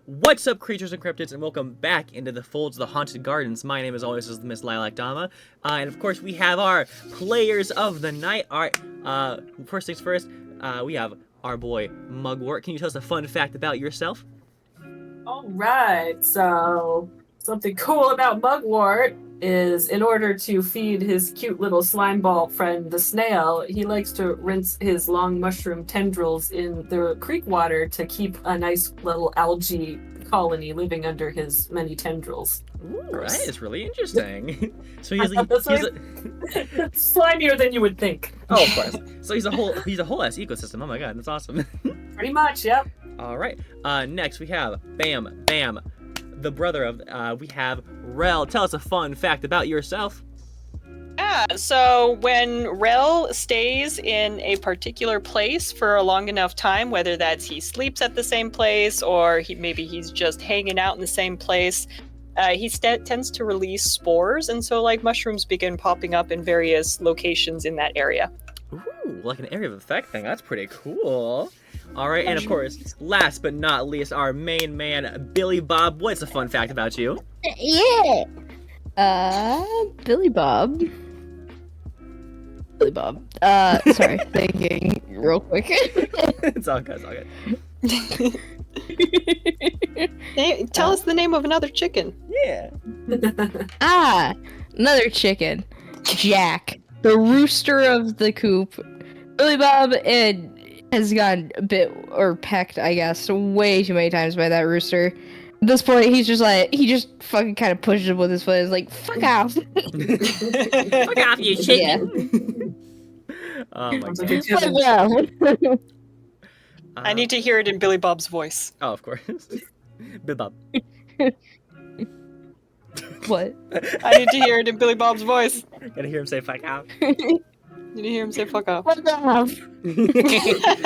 What's up, creatures and cryptids, and welcome back into the folds of the Haunted Gardens. My name, as always, is Miss Lilac Dama, and of course, we have our players of the night. All right, first things first, we have our boy Mugwort. Can you tell us a fun fact about yourself? All right, so something cool about Mugwort is in order to feed his cute little slime ball friend, the snail, he likes to rinse his long mushroom tendrils in the creek water to keep a nice little algae colony living under his many tendrils. Ooh, that is really interesting. So he's slimier than you would think. Oh, of course. So he's a whole ass ecosystem. Oh my god, that's awesome. Pretty much, yep. All right. Next we have Bam, the brother of. We have Rel. Tell us a fun fact about yourself. So when Rel stays in a particular place for a long enough time, whether that's he sleeps at the same place or he's just hanging out in the same place, he tends to release spores, and so mushrooms begin popping up in various locations in that area. Ooh, like an area of effect thing. That's pretty cool. All right, and of course, last but not least, our main man, Billy Bob. What's a fun fact about you? Yeah. Billy Bob. Sorry, thinking real quick. It's all good. Hey, tell us the name of another chicken. Yeah. Another chicken. Jack, the rooster of the coop. Billy Bob has gotten bit or pecked, I guess, way too many times by that rooster. At this point, he just fucking kind of pushes him with his foot. He's like, fuck off. Fuck off, you chicken. Oh my god. I need to hear it in Billy Bob's voice. Oh, of course. Billy Bob. What? I need to hear it in Billy Bob's voice. Gotta hear him say fuck off. You need to hear him say fuck off. Fuck off.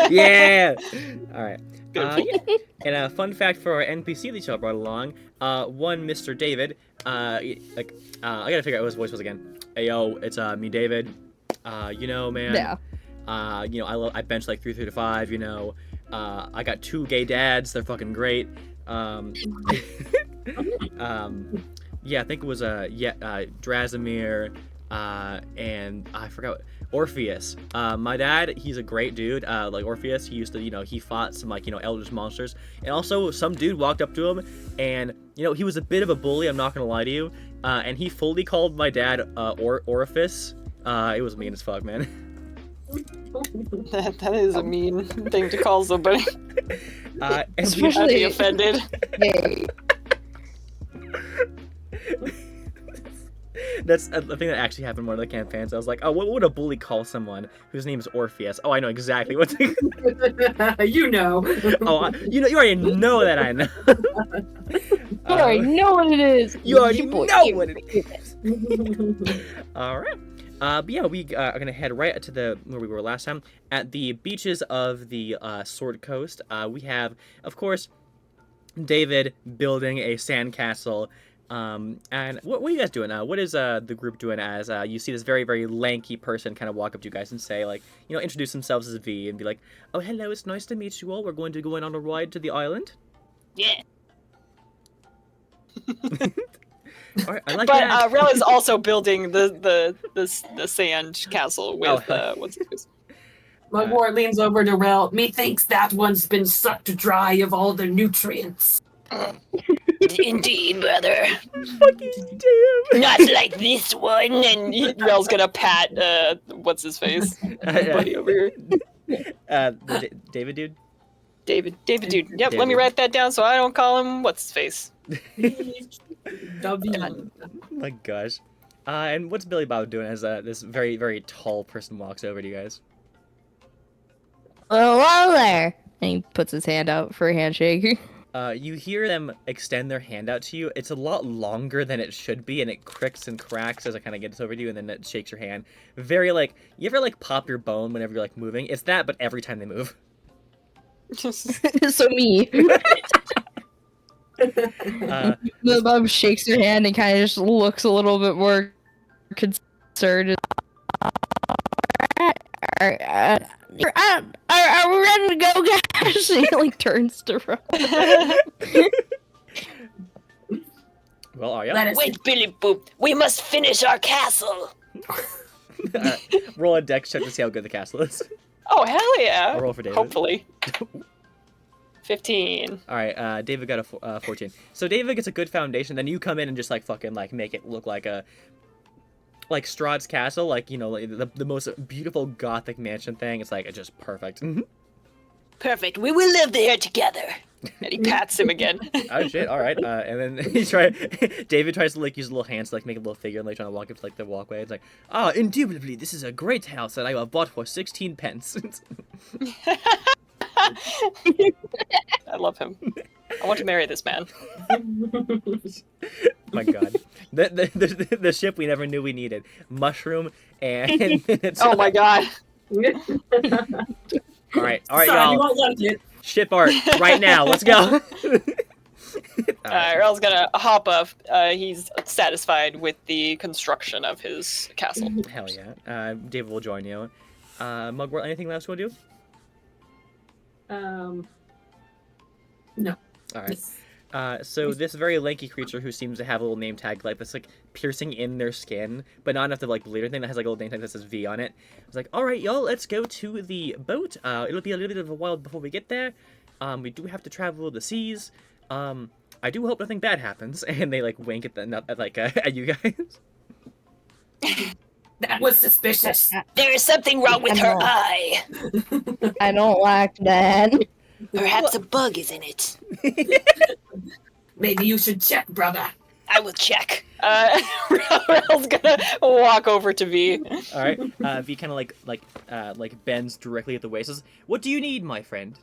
Yeah. All right. Yeah. And a fun fact for our NPC that y'all brought along. One Mr. David. I gotta figure out what his voice was again. Hey yo, it's me, David. You know, man. Yeah. I bench like 335. You know, I got 2 gay dads. They're fucking great. Yeah, I think it was Drazimir, and I forgot. Orpheus. My dad, he's a great dude. Like Orpheus, he used to, he fought some Eldritch monsters. And also some dude walked up to him and, he was a bit of a bully, I'm not gonna lie to you. And he fully called my dad Orifice. It was mean as fuck, man. That is a mean thing to call somebody. Especially I'd be offended. Yay. That's a thing that actually happened in one of the campaigns. I was like, oh, what would a bully call someone whose name is Orpheus? Oh, I know exactly what to... You know. Oh, you already know that I know. You already know what it is. You already know what it is. All right. But yeah, we are going to head right to where we were last time. At the beaches of the Sword Coast, we have, of course, David building a sandcastle. And what are you guys doing now? What is the group doing as you see this very, very lanky person kind of walk up to you guys and say, introduce themselves as V and be like, oh, hello, it's nice to meet you all. We're going to go on a ride to the island. Yeah. All right, I like that. But Rel is also building the sand castle with what's his face? Mugwort leans over to Rel. Methinks that one's been sucked dry of all the nutrients. Indeed, brother. Fucking damn. Not like this one. And Rel's gonna pat what's his face? Buddy over here. David dude. David dude. Yep. Let me write that down so I don't call him what's his face. W. Oh my gosh. And what's Billy Bob doing as this very, very tall person walks over to you guys? Oh, hello there. And he puts his hand out for a handshake. You hear them extend their hand out to you. It's a lot longer than it should be, and it cricks and cracks as it kind of gets over to you, and then it shakes your hand. Very you ever pop your bone whenever you're moving? It's that, but every time they move. So me. The Bob shakes her hand and kind of just looks a little bit more concerned. Are we ready to go, guys? He like turns to run. Well, are you? Let us Wait, Billy Boop. We must finish our castle. Roll a dex check to see how good the castle is. Oh, hell yeah. I'll roll for David. Hopefully. 15. All right, David got a 14. So David gets a good foundation, then you come in and just like fucking like make it look like a Strahd's castle, like, you know, like the most beautiful gothic mansion thing. It's like it's just perfect. Perfect. We will live there together. And he pats him again. Oh shit! All right, and then David tries to like use little hands to like make a little figure and like trying to walk up to like the walkway. It's like, indubitably, this is a great house that I have bought for 16 pence. I love him. I want to marry this man. My God, the ship we never knew we needed. Mushroom and Oh my god. All right, Sorry, y'all. you won't like it. Ship art right now. Let's go. Earl's gonna hop up. He's satisfied with the construction of his castle. Hell yeah. David will join you. Mugwort, anything else you want to do? No. All right. So this very lanky creature who seems to have a little name tag like that's like piercing in their skin, but not enough to like bleed or anything, that has like a little name tag that says V on it. It's like, all right, y'all, let's go to the boat. It'll be a little bit of a while before we get there. We do have to travel the seas. I do hope nothing bad happens. And they like wink at at you guys. That was suspicious. There is something wrong with her know. eye. I don't like that. Perhaps a bug is in it. Maybe you should check, brother. I will check. Rel's gonna walk over to V. All right. V kind of like bends directly at the waist. Says, "What do you need, my friend?"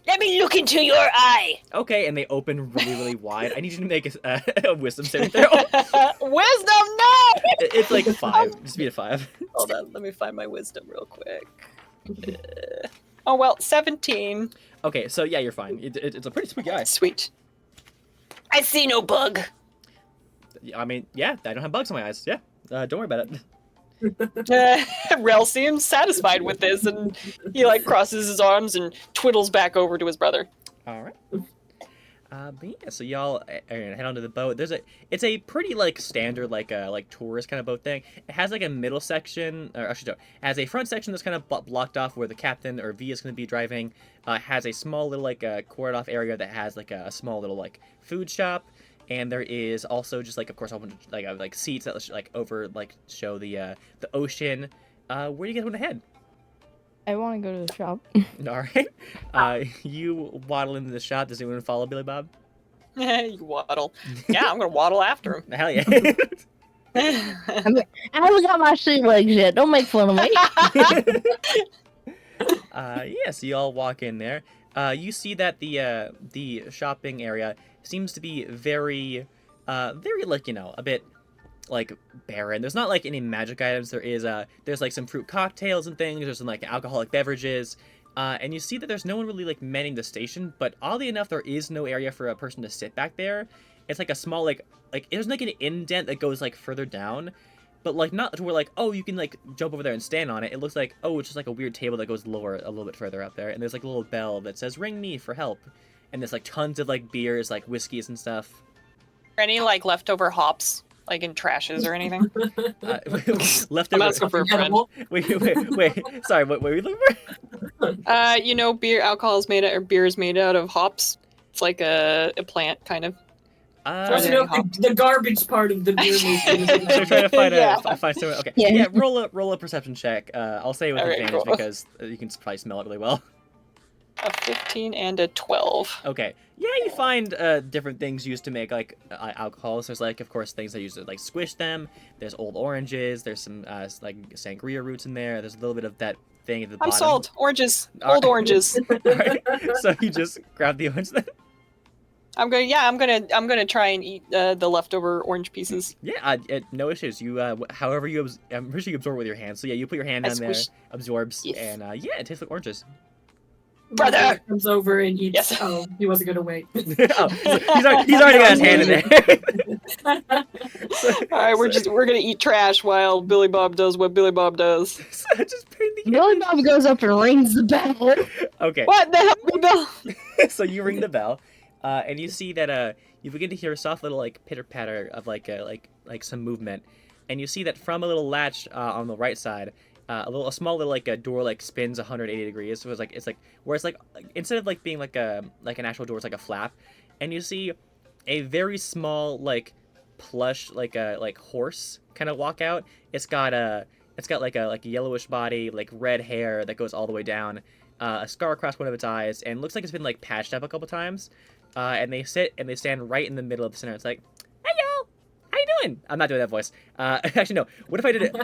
Let me look into your eye. Okay, and they open really, really wide. I need you to make a wisdom saving throw. Wisdom, no! It's like 5. Just be a 5. Hold on, let me find my wisdom real quick. Oh well, 17. Okay, so yeah, you're fine. It's a pretty sweet guy. Sweet. I see no bug. I mean, yeah, I don't have bugs in my eyes. Yeah, don't worry about it. Rel seems satisfied with this, and he like crosses his arms and twiddles back over to his brother. All right. But yeah, so y'all are gonna head onto the boat. It's a pretty like standard like tourist kind of boat thing. It has like a middle section, or actually no, it has a front section that's kind of blocked off where the captain or V is gonna be driving. Has a small little like corded off area that has like a small little like food shop, and there is also just like of course a bunch of like seats that like over like show the ocean. Where do you guys want to head? I want to go to the shop. All right. You waddle into the shop. Does anyone follow Billy Bob? You waddle. Yeah, I'm gonna waddle after him. Hell yeah. I haven't got my street legs yet. Don't make fun of me. Yeah, so you all walk in there. You see that the shopping area seems to be very like, you know, a bit like barren. There's not like any magic items. There's like some fruit cocktails and things. There's some like alcoholic beverages. And you see that there's no one really like manning the station, but oddly enough, there is no area for a person to sit back there. It's like a small like there's like an indent that goes like further down, but like not to where like, oh, you can like jump over there and stand on it. It looks like, oh, it's just like a weird table that goes lower a little bit further up there, and there's like a little bell that says ring me for help, and there's like tons of like beers, like whiskeys and stuff. Any like leftover hops, like in trashes or anything? Leftover. I'm asking for a friend. Wait. Sorry, what were you looking for? You know, beer is made out of hops. It's like a plant, kind of. You know, the garbage part of the beer making. So trying to find Yeah. find someone. Okay, Yeah. yeah. Roll a perception check. I'll say with Alright, advantage cool. because you can probably smell it really well. A 15 and a 12. Okay. Yeah, you find different things used to make like alcohols. There's like, of course, things that use to like squish them. There's old oranges. There's some like sangria roots in there. There's a little bit of that thing at the I'm bottom. sold. Oranges. All Old right. oranges. Alright, so you just grab the orange then. I'm gonna try and eat the leftover orange pieces. Yeah, no issues. You, however you, I'm pretty sure you absorb it with your hands. So yeah, you put your hand I down there, squish- absorbs, Yes. and yeah, it tastes like oranges. Brother! Comes over and eats. Yes. Oh, he wasn't gonna wait. Oh, so he's already got his hand in there. All right, we're gonna eat trash while Billy Bob does what Billy Bob does. So just painting Billy Bob goes up and rings the bell. Okay. What the hell, Bill? So you ring the bell, and you see that you begin to hear a soft little like pitter patter of like some movement, and you see that from a little latch on the right side, a small little like a door like spins 180 degrees. So it's like where it's like instead of like being like an actual door, it's like a flap, and you see a very small like plush like a horse kind of walk out. It's got like a yellowish body, like red hair that goes all the way down, a scar across one of its eyes, and looks like it's been like patched up a couple times. And they sit and they stand right in the middle of the center. It's like, hey y'all, how you doing? I'm not doing that voice. Actually no. What if I did it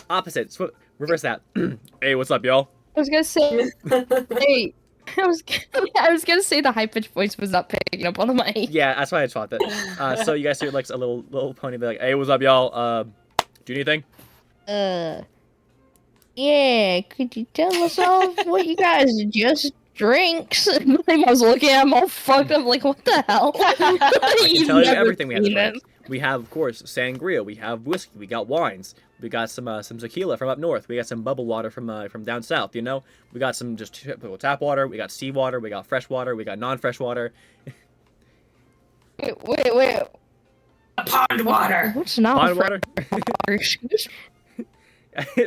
opposite? Reverse that. Hey, what's up, y'all? I was gonna say, hey. I was gonna say the high pitched voice was not picking up on the mic. Yeah, that's why I swapped it. So you guys hear like a little pony be like, "Hey, what's up, y'all? Do you need anything?" Yeah. Could you tell us all what you guys just drinks? I was looking at him all fucked up, like, what the hell? I can tell you never everything we have to seen drink. it. We have, of course, sangria. We have whiskey. We got wines. We got some tequila from up north. We got some bubble water from down south. You know, we got some just typical tap water. We got seawater. We got fresh water. We got non-fresh water. Wait. Pond water. What's not Pond water. water?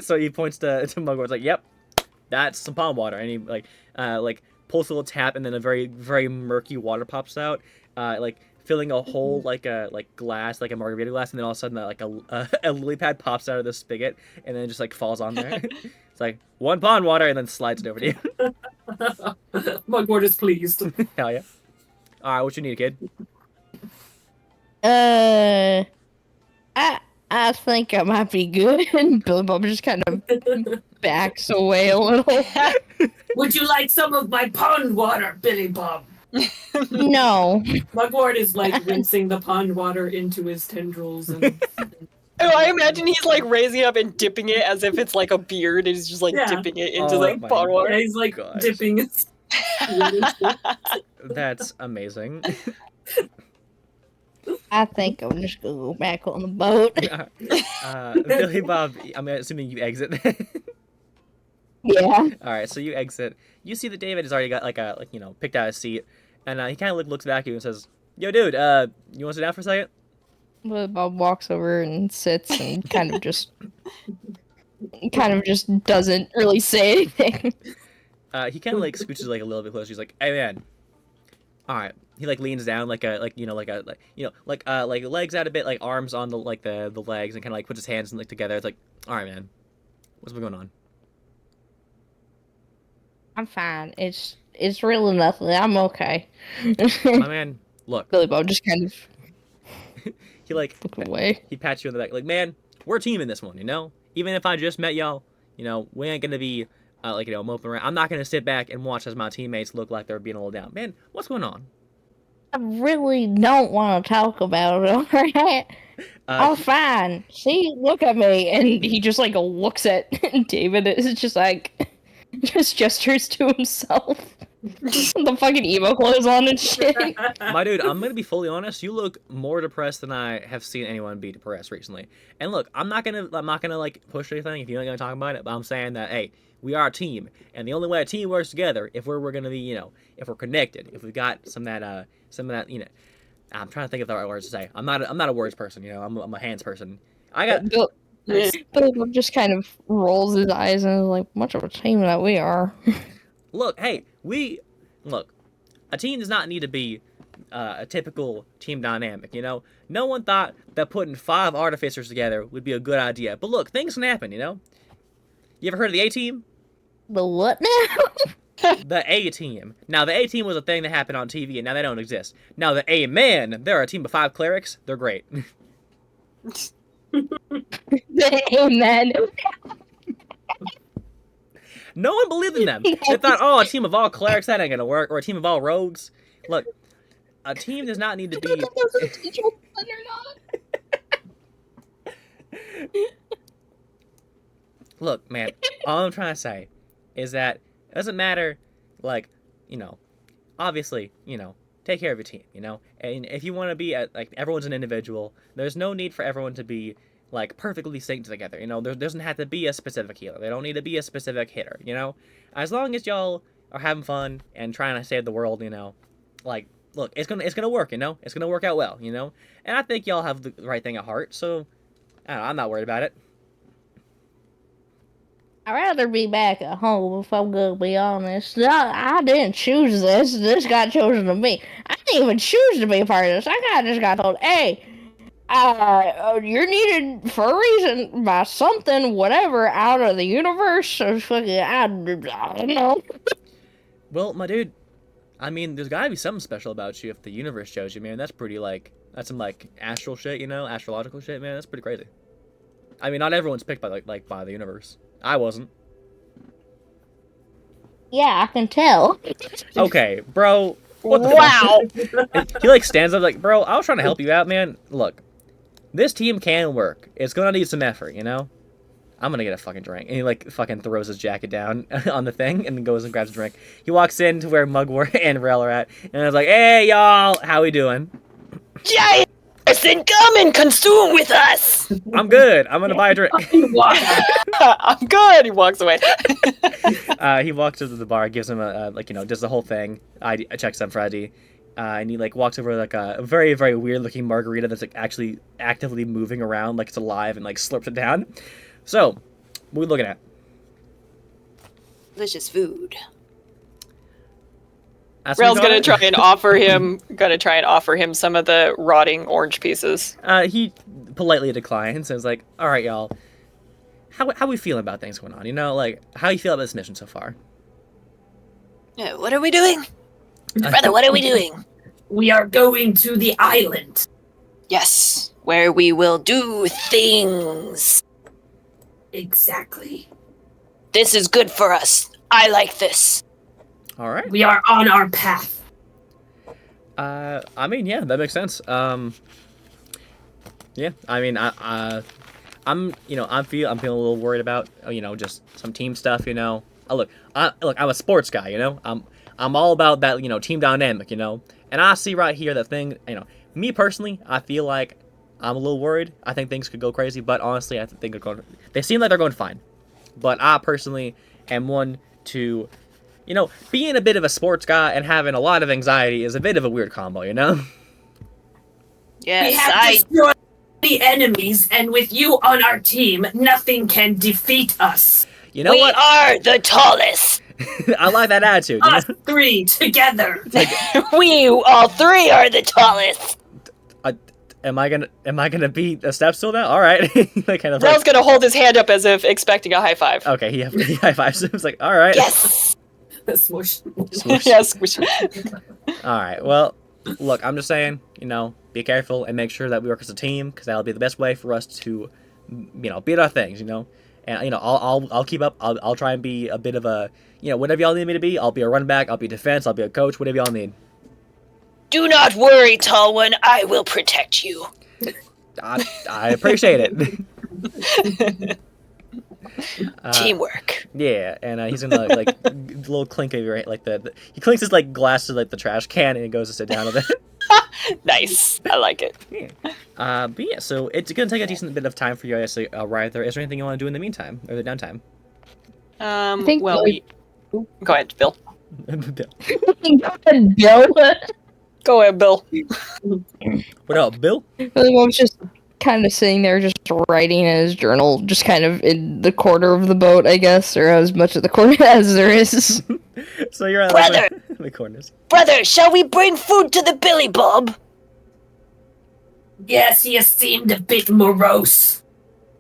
So he points to Mugwort. It's like, yep, that's some pond water. And he like pulls a little tap, and then a very very murky water pops out, like filling a whole like glass, like a margarita glass, and then all of a sudden like a lily pad pops out of the spigot, and then just like falls on there. It's like one pond water, and then slides it over to you. Mugwort is pleased. Hell yeah! All right, what you need, kid? I think I might be good. And Billy Bob just kind of backs away a little. Would you like some of my pond water, Billy Bob? No. Mugwort is like rinsing the pond water into his tendrils. And... Oh, I imagine he's like raising up and dipping it as if it's like a beard, and he's just like Yeah. dipping it into Oh the my pond water. Yeah, he's like Gosh. dipping his. That's amazing. I think I'm just gonna go back on the boat. Billy Bob, I'm assuming you exit. Yeah. All right, so you exit. You see that David has already got picked out a seat, and he kind of looks back at you and says, "Yo, dude, you want to sit down for a second?" Billy Bob walks over and sits and kind of just doesn't really say anything. He kind of like scooches like a little bit closer. He's like, "Hey, man. All right." He like leans down like legs out a bit, like arms on the legs, and kind of like puts his hands like together. It's like, "All right, man. What's been going on?" I'm fine. It's really nothing. I'm okay. My man, look. Billy Bob just kind of He like look away. he pats you on the back, like, "Man, we're a team in this one, you know. Even if I just met y'all, we ain't gonna be moping around. I'm not gonna sit back and watch as my teammates look like they're being a little down. Man, what's going on?" I really don't want to talk about it, alright? I'm fine. See, look at me. And he just like looks at David. It's just like, just gestures to himself. The fucking emo clothes on and shit. My dude, I'm gonna be fully honest. You look more depressed than I have seen anyone be depressed recently. And look, I'm not gonna like push anything if you're not gonna talk about it. But I'm saying that hey, we are a team, and the only way a team works together if we're gonna be if we're connected, if we've got some of that I'm trying to think of the right words to say. I'm not a words person. I'm a hands person. I got. Billy just kind of rolls his eyes and is like, much of a team that we are. Look, hey, a team does not need to be a typical team dynamic, No one thought that putting 5 artificers together would be a good idea. But look, things can happen, You ever heard of the A-Team? The what now? The A-Team. Now, the A-Team was a thing that happened on TV, and now they don't exist. Now, the A-Men, they're a team of 5 clerics. They're great. Amen. No one believed in them. They thought, oh, a team of all clerics, that ain't gonna work. Or a team of all rogues. Look, a team does not need to be... Look, man, all I'm trying to say is that it doesn't matter, obviously, take care of your team, you know. And if you want to be like everyone's an individual, there's no need for everyone to be like perfectly synced together. You know, there doesn't have to be a specific healer. They don't need to be a specific hitter. You know, as long as y'all are having fun and trying to save the world, you know, like look, it's gonna work. You know, it's gonna work out well. You know, and I think y'all have the right thing at heart. So I don't know, I'm not worried about it. I'd rather be back at home if I'm gonna be honest. I didn't choose this. This got chosen to me. I didn't even choose to be a part of this. I kinda just got told, hey, you're needed for a reason by something, whatever, out of the universe. So fucking, I don't know. Well, my dude, I mean, there's gotta be something special about you if the universe chose you, man. That's pretty like that's some like astral shit, you know, astrological shit, man. That's pretty crazy. I mean, not everyone's picked by like by the universe. I wasn't. Yeah, I can tell. Okay, bro. What the Wow. fuck? He like stands up like, bro, I was trying to help you out, man. Look, this team can work. It's gonna need some effort, you know? I'm gonna get a fucking drink. And he like fucking throws his jacket down on the thing and then goes and grabs a drink. He walks in to where Mugwort and Rel are at, and I was like, hey y'all, how we doing? Giant person, come and consume with us. I'm good. I'm gonna buy a drink. I'm good. He walks away. He walks to the bar, gives him a like, you know, does the whole thing. I checks them for ID. And he like walks over like a very, very weird looking margarita that's like actually actively moving around like it's alive and like slurps it down. So, what are we looking at? Delicious food. That's what Rel's we got? gonna try and offer him some of the rotting orange pieces. He politely declines and is like, all right, y'all. How we feeling about things going on? You know, like, how you feel about this mission so far? Yeah, what are we doing? Brother, what are we doing? We are going to the island. Yes, where we will do things. Exactly. This is good for us. I like this. All right. We are on our path. I mean, yeah, that makes sense. Yeah, I mean, I'm feeling a little worried about, you know, just some team stuff, you know. Look, I'm a sports guy, you know. I'm all about that, you know, team dynamic, you know. And I see right here that thing, you know, me personally, I feel like I'm a little worried. I think things could go crazy, but honestly, I think they seem like they're going fine. But I personally am one to, you know, being a bit of a sports guy and having a lot of anxiety is a bit of a weird combo, you know? Yes, We have destroyed the enemies, and with you on our team, nothing can defeat us. You know we what? are the tallest. I like that attitude. You know? Us three together. We all three are the tallest. Am I gonna beat a step stool now? All right. Like, kind of Rel's gonna hold his hand up as if expecting a high five. okay. He high fives. It's like, all right. Yes. Smoosh. Swoosh. Yes. All right. Well, look, I'm just saying, you know, be careful and make sure that we work as a team, because that'll be the best way for us to, you know, beat our things, you know. And you know, I'll keep up. I'll try and be a bit of a, you know, whatever y'all need me to be. I'll be a run back. I'll be defense. I'll be a coach. Whatever y'all need. Do not worry, tall one. I will protect you. I appreciate it. Teamwork. Yeah, and he's gonna like a little clink of your like he clinks his like glass to like the trash can and he goes to sit down with it. Nice. I like it. Yeah. But yeah, so it's gonna take a decent bit of time for you guys to arrive there. Is there anything you want to do in the meantime or the downtime? think Well, go ahead, Bill. Bill. Go ahead, Bill. What up, Bill? I was just kind of sitting there, just writing in his journal, just kind of in the corner of the boat, I guess, or as much of the corner as there is. So you're at Brother! the corners. Brother, shall we bring food to the Billy Bob? Yes, he has seemed a bit morose.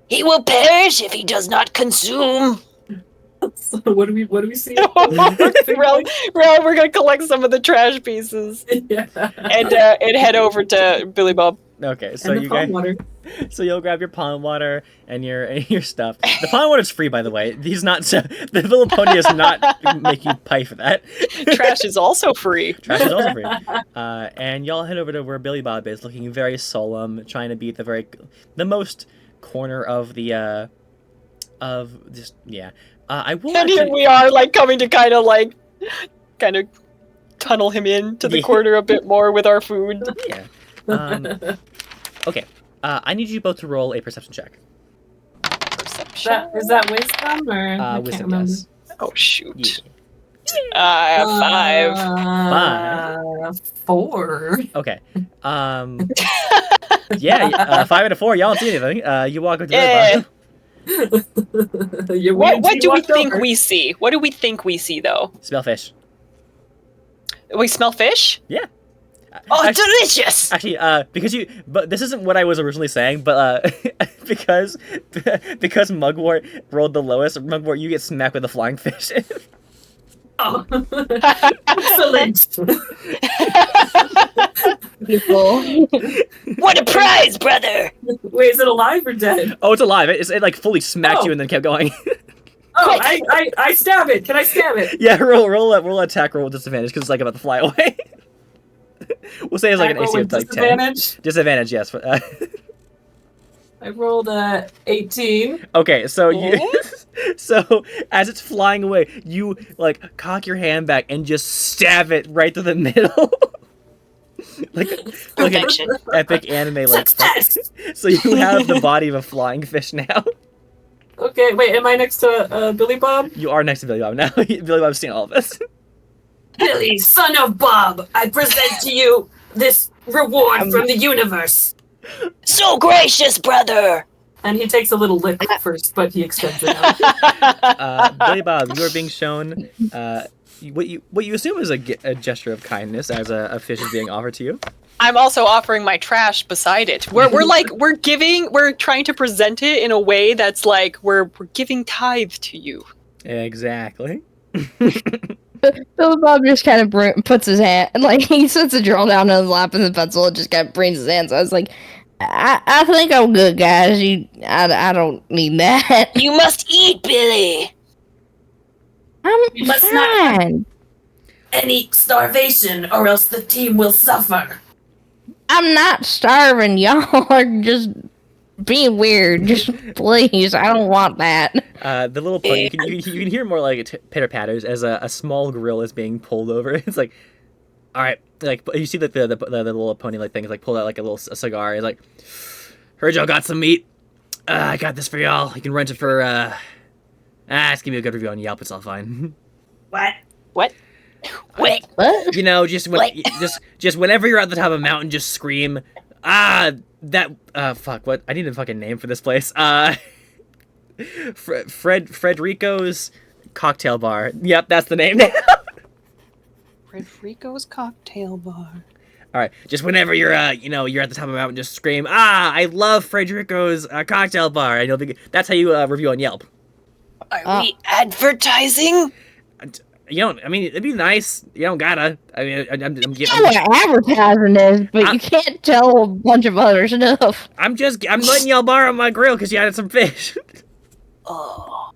He will perish if he does not consume. So what do we see? Rel, we're gonna collect some of the trash pieces Yeah. and head over to Billy Bob. Okay, so And the you pond guys, water. so you'll grab your pond water and your stuff. The pond water's free, by the way. He's not. The Villapony does not make you pay for that. Trash is also free. Trash is also free. And y'all head over to where Billy Bob is, looking very solemn, trying to be at the most corner of the of this. Yeah. I will. And here Actually, we are, like coming to kind of tunnel him into the Yeah. corner a bit more with our food. Yeah. Okay. I need you both to roll a perception check. Perception. Is that wisdom or I can't Wisdom, remember. yes. Oh shoot. Yeah. 5. 4. Okay. Yeah. 5 out of 4. Y'all don't see anything. You walk up to Yeah. the What do we think we see? What do we think we see though? smell fish. We smell fish? Yeah. Oh, Actually- delicious! Actually, but this isn't what I was originally saying, but because Mugwort rolled the lowest, Mugwort, you get smacked with a flying fish. Oh. Excellent. People. What a prize, brother! Wait, is it alive or dead? Oh, it's alive. It like fully smacked you and then kept going. Oh, I stab it. Can I stab it? Yeah, roll attack roll with disadvantage because it's like about to fly away. We'll say it's like an AC of like 10. Disadvantage. Disadvantage, yes. I rolled a 18. Okay, so so as it's flying away, you like cock your hand back and just stab it right through the middle. like an Perfection. epic anime like. Success! So you have the body of a flying fish now. Okay, wait, am I next to Billy Bob? You are next to Billy Bob now. Billy Bob's seen all of this. Billy, son of Bob, I present to you this reward from the universe. So gracious, brother! And he takes a little lick first, but he extends it out. Billy Bob, you are being shown what you assume is a gesture of kindness as a fish is being offered to you. I'm also offering my trash beside it. We're trying to present it in a way that's like we're giving tithe to you. Exactly. Billy Bob just kind of puts his hand, like, he sets a drill down in his lap and the pencil and just kind of brings his hand. So I was like, I think I'm good, guys. I don't need that. You must eat, Billy! I'm You must not- fine. Any starvation, or else the team will suffer. I'm not starving. Y'all are just being weird. Just please, I don't want that. The little pony, you can hear more like pitter patters as a small grill is being pulled over. It's like, all right, like you see that the little pony like thing is like pulled out like a little cigar. He's like, heard y'all got some meat. I got this for y'all. You can rent it for just give me a good review on Yelp. It's all fine. What? What? Wait. What? You know, just whenever you're at the top of a mountain, just scream, fuck, what? I need a fucking name for this place. Frederico's Cocktail Bar. Yep, that's the name. Frederico's Cocktail Bar. All right, just whenever you're you're at the top of a mountain, just scream, I love Frederico's Cocktail Bar. And that's how you review on Yelp. Are we advertising? You don't. I mean, it'd be nice. You don't gotta. I mean, I'm You know what advertising is, but you can't tell a bunch of other stuff. I'm letting y'all borrow my grill because you added some fish. Oh.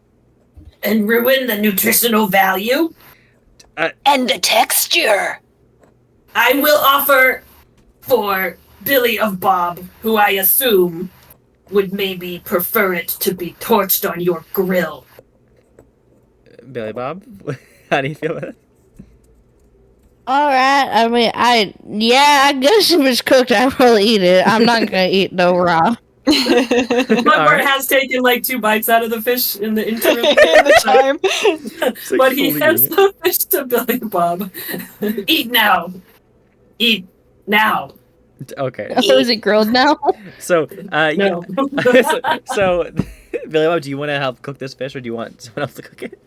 And ruin the nutritional value? And the texture. I will offer for Billy of Bob, who I assume would maybe prefer it to be torched on your grill. Billy Bob, how do you feel about it? Alright, I mean, I guess if it's cooked, I will eat it. I'm not gonna eat no raw. Mugwort Alright. has taken like 2 bites out of the fish in the interim. In the time. It's like But he fully hands eating the fish to Billy Bob. Eat now. Eat now. it. Okay, Oh, is it grilled now? so No. so Billy Bob, do you want to help cook this fish, or do you want someone else to cook it?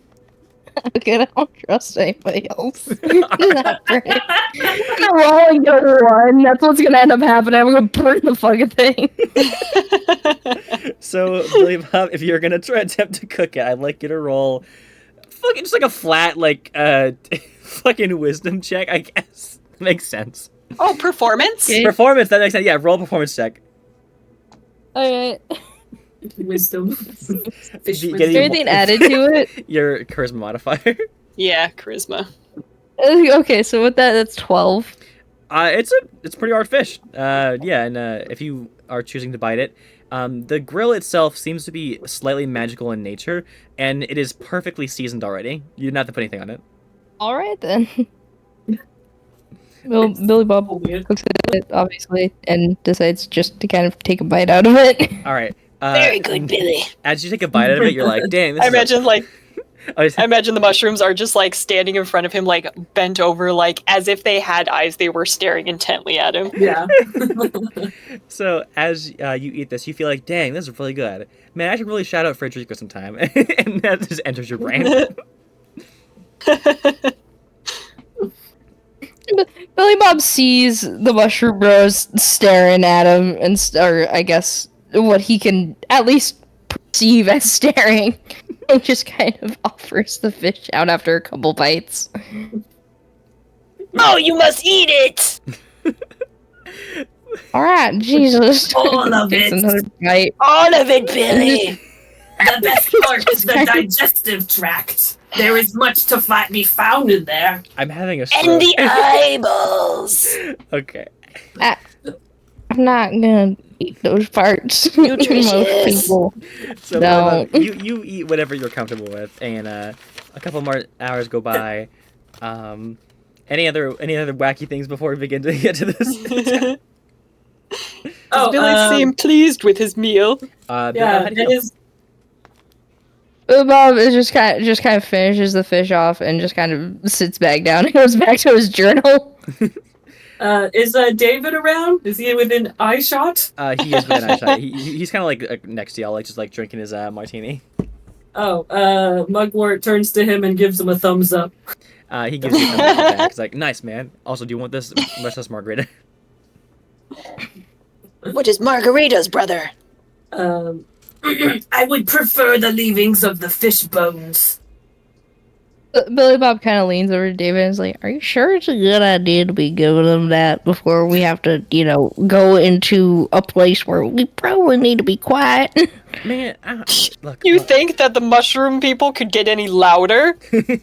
Okay, I don't trust anybody else. Not great. I'm rolling go one. That's what's gonna end up happening. I'm gonna burn the fucking thing. So Billy Bob, if you're gonna attempt to cook it, I'd like you to roll fucking just like a flat fucking wisdom check. I guess makes sense. Oh, performance? Okay. Performance, that makes sense. Yeah, roll a performance check. Alright. Wisdom. Fish Get wisdom. Is there anything added to it? Your charisma modifier. Yeah, charisma. Okay, so with that, that's 12. It's a pretty hard fish. Yeah, and if you are choosing to bite it, the grill itself seems to be slightly magical in nature, and it is perfectly seasoned already. You didn't have to put anything on it. Alright then. Billy Bob Albeit. cooks it, obviously, and decides just to kind of take a bite out of it. All right. Very good, Billy. As you take a bite out of it, you're like, "Dang, this I is imagine like I I imagine the mushrooms are just like standing in front of him, like bent over, like as if they had eyes. They were staring intently at him. Yeah. So as you eat this, you feel like, "Dang, this is really good. Man, I should really shout out Frederico sometime." And that just enters your brain. Billy Bob sees the mushroom bros staring at him, or I guess what he can at least perceive as staring, and just kind of offers the fish out after a couple bites. Oh, you must eat it! All right, Jesus. All of Takes it. another bite. All of it, Billy. The best part is the digestive tract. There is much to be found in there. I'm having a And stroke. the eyeballs. Okay. I'm not gonna eat those parts. Nutritious. Most people. So No. you eat whatever you're comfortable with, and a couple more hours go by. Any other wacky things before we begin to get to this? Does Billy seem pleased with his meal? Bill, Yeah, how do you it feel? is. Billy Bob is just kind of finishes the fish off and just kind of sits back down and goes back to his journal. Is David around? Is he within eye shot? He is within eyeshot. He's kind of like next to y'all, like just like drinking his martini. Oh, Mugwort turns to him and gives him a thumbs up. He gives you a thumbs up back. He's like, "Nice, man. Also, do you want this restless margarita?" What is margaritas, brother? I would prefer the leavings of the fish bones. Billy Bob kind of leans over to David and is like, "Are you sure it's a good idea to be giving them that before we have to, go into a place where we probably need to be quiet?" Man, look. You think that the mushroom people could get any louder? Look,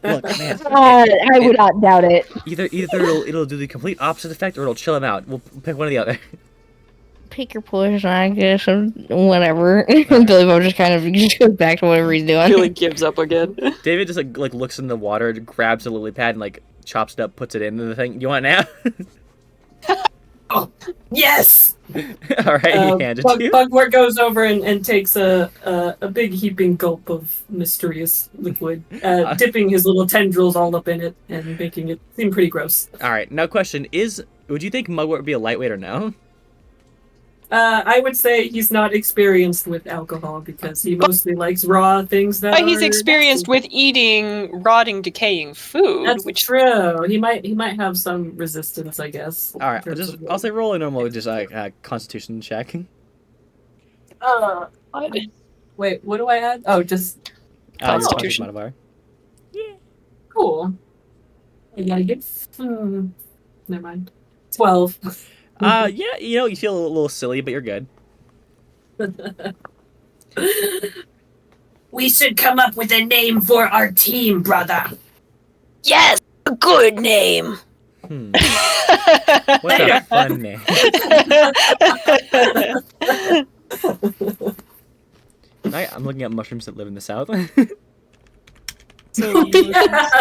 man. I would not doubt it. Either it'll do the complete opposite effect, or it'll chill him out. We'll pick one or the other. Pick your poison, I guess, and whatever. Billy Bob just kind of goes back to whatever he's doing. Billy gives up again. David just like looks in the water, grabs a lily pad, and like chops it up, puts it in the thing. You want it now? Oh, yes! All right, he handed you. Bugwort goes over and takes a big heaping gulp of mysterious liquid, dipping his little tendrils all up in it and making it seem pretty gross. All right, now question is: would you think Mugwort would be a lightweight or no? I would say he's not experienced with alcohol because he mostly likes raw things that But he's are experienced with eating rotting, decaying food, That's which true. He might have some resistance, I guess. All right, I'll say roll a normal, just Constitution check. Wait, what do I add? Oh, just Constitution. Modifier. cool. I gotta get. Never mind. 12. Yeah, you feel a little silly, but you're good. We should come up with a name for our team, brother. yes, a good name. What's a fun name? I'm looking at mushrooms that live in the south. Yeah,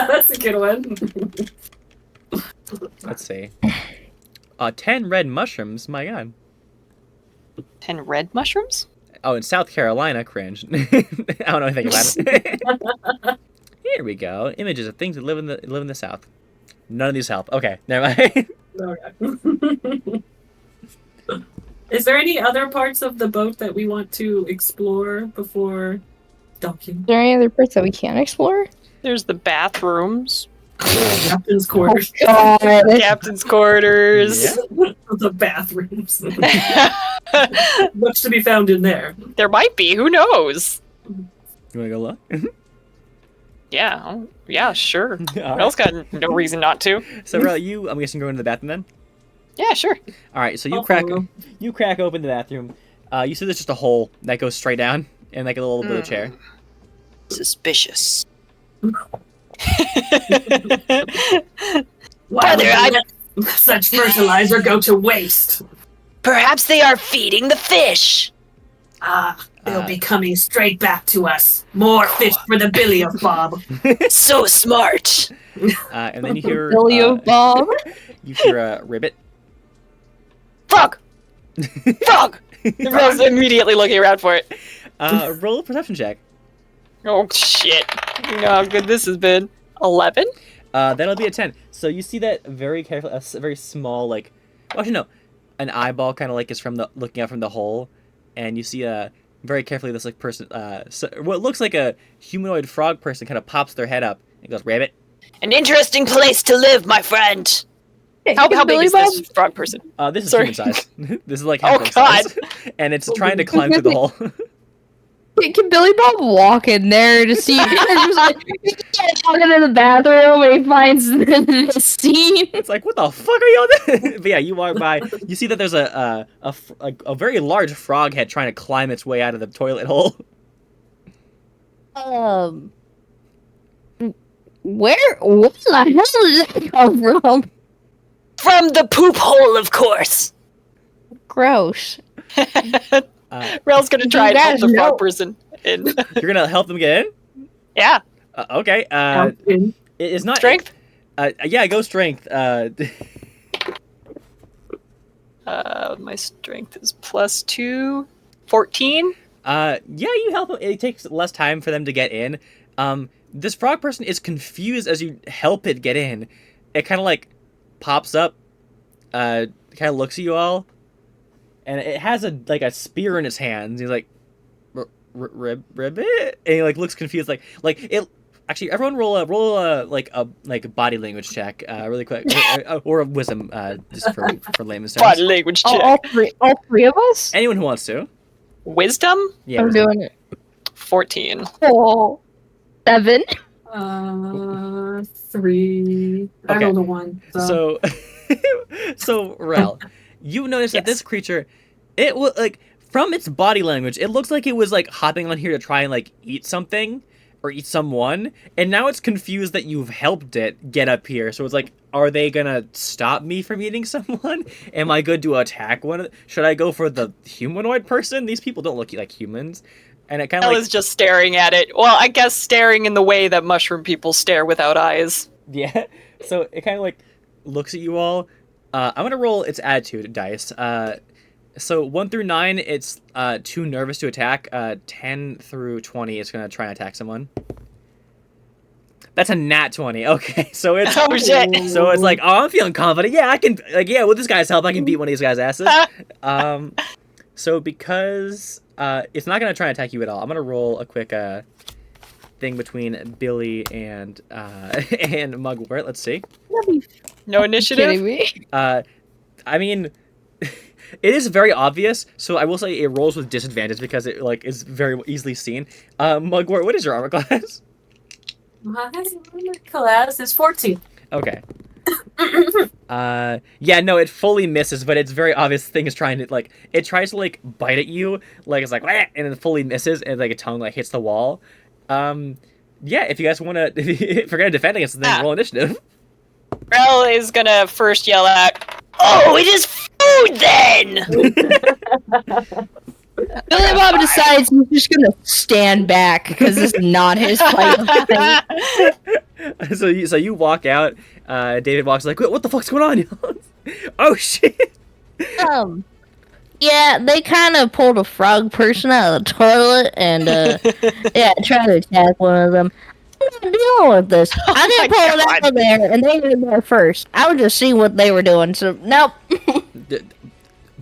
that's a good one. Let's see. 10 red mushrooms. My God. 10 red mushrooms? Oh, in South Carolina, cringe. I don't know anything about it. Here we go. Images of things that live in the South. None of these help. Okay, never mind. Okay. Is there any other parts of the boat that we want to explore before docking? Is there any other parts that we can explore? There's the bathrooms. Captain's quarters. God. Captain's quarters. Yeah. The bathrooms. Much to be found in there. There might be. Who knows? You want to go look? Yeah, sure. All Else got no reason not to. So, Rel, I'm guessing going to the bathroom then? Yeah, sure. All right, so I'll follow. you crack open the bathroom. You see there's just a hole that goes straight down and like a little bit of chair. Suspicious. Why would Brother, we let such fertilizer go to waste? Perhaps they are feeding the fish. They'll be coming straight back to us. More fish for the billy of Bob. So smart. And then you hear Billy of Bob. You hear a ribbit. Frog! Frog! Rel's immediately looking around for it. Roll a perception check. Oh shit. You know how good this has been. 11? That'll be a 10. So you see that very carefully, a very small, like, well, actually no, an eyeball kind of like is from the looking out from the hole, and you see very carefully this like person, so, what looks like a humanoid frog person kind of pops their head up and goes, "Rabbit." An interesting place to live, my friend. How big Billy is this frog person? This is Sorry. human size. This is like Oh, half God. size, and it's trying to climb through the hole. Can Billy Bob walk in there to see? Just like, walking in the bathroom and he finds the scene. It's like, what the fuck are you doing? But yeah, you walk by, you see that there's a very large frog head trying to climb its way out of the toilet hole. What the hell did that come from? From the poop hole, of course. Gross. Rel's gonna try and help guys the frog know- person in. You're gonna help them get in? Yeah. Okay. It's not Strength? Yeah, go strength. My strength is +2. 14? Yeah, you help them. It takes less time for them to get in. This frog person is confused as you help it get in. It kind of like pops up, kind of looks at you all, and it has a spear in its hands. He's like, ribbit, and he like looks confused, like it. Actually, everyone roll a body language check, really quick, or a wisdom, just for layman's terms. Body language check. All three of us? Anyone who wants to. Wisdom? Yeah. I'm wisdom. doing it. 14. Oh, 7. 3. I Okay. rolled a 1. So, So Rel, you notice that this creature, it was like from its body language, it looks like it was like hopping on here to try and like eat something or eat someone, and now it's confused that you've helped it get up here. So it's like, are they gonna stop me from eating someone? Am I good to attack one? Should I go for the humanoid person? These people don't look like humans. And it kind of Rel like, is just staring at it. Well, I guess staring in the way that mushroom people stare without eyes. yeah. So it kind of like looks at you all. I'm gonna roll its attitude dice. So 1 through 9, it's too nervous to attack. 10 through 20, it's gonna try and attack someone. That's a nat 20. Okay, so it's Oh, shit. so it's like, oh, I'm feeling confident. Yeah, I can. Like, yeah, with this guy's help, I can beat one of these guys' asses. So because it's not gonna try and attack you at all, I'm gonna roll a quick thing between Billy and Mugwort. Let's see. No Kidding initiative? me? I mean, it is very obvious, so I will say it rolls with disadvantage because it like is very easily seen. Mugwort, what is your armor class? my class is 14. Okay. Yeah, no, it fully misses, but it's very obvious the thing is trying to like it tries to like bite at you, like it's like "Wah!" and it fully misses, and like a tongue like hits the wall. Yeah, if you guys want to, if you're gonna defend against the thing, roll initiative. Rel is gonna first yell out, "Oh, it is food then!" Billy Bob decides he's just gonna stand back because it's not his fight. So you walk out. David walks like, what the fuck's going on? Oh shit! Yeah, they kind of pulled a frog person out of the toilet and yeah, tried to attack one of them. I'm not dealing with this. I didn't pull it out of there, and they were there first. I was just seeing what they were doing. So nope.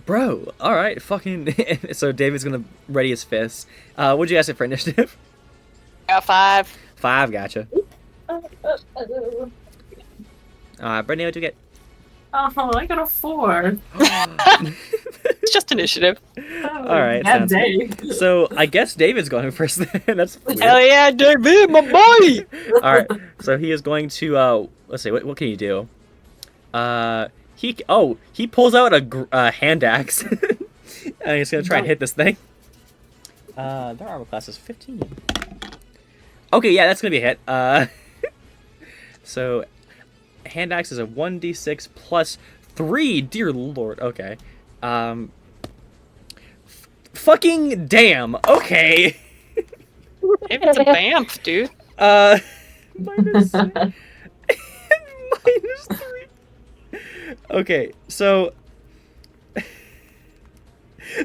Bro, all right, fucking. So David's gonna ready his fists. What'd you guys say for initiative? Got 5. 5, gotcha. Brittany, what'd you get? Oh, I got a 4. It's just initiative. All right, Bad sounds day. So I guess David's going first. Then that's weird. Hell yeah, David, my boy! All right, so he is going to. Let's see, what can you do? He pulls out a hand axe. And he's gonna try and hit this thing. Their armor class is 15. Okay, yeah, that's gonna be a hit. So hand axe is a 1d6 plus 3. Dear lord. Okay. Fucking damn. Okay. David's a bamf, dude. Minus 3. Okay, so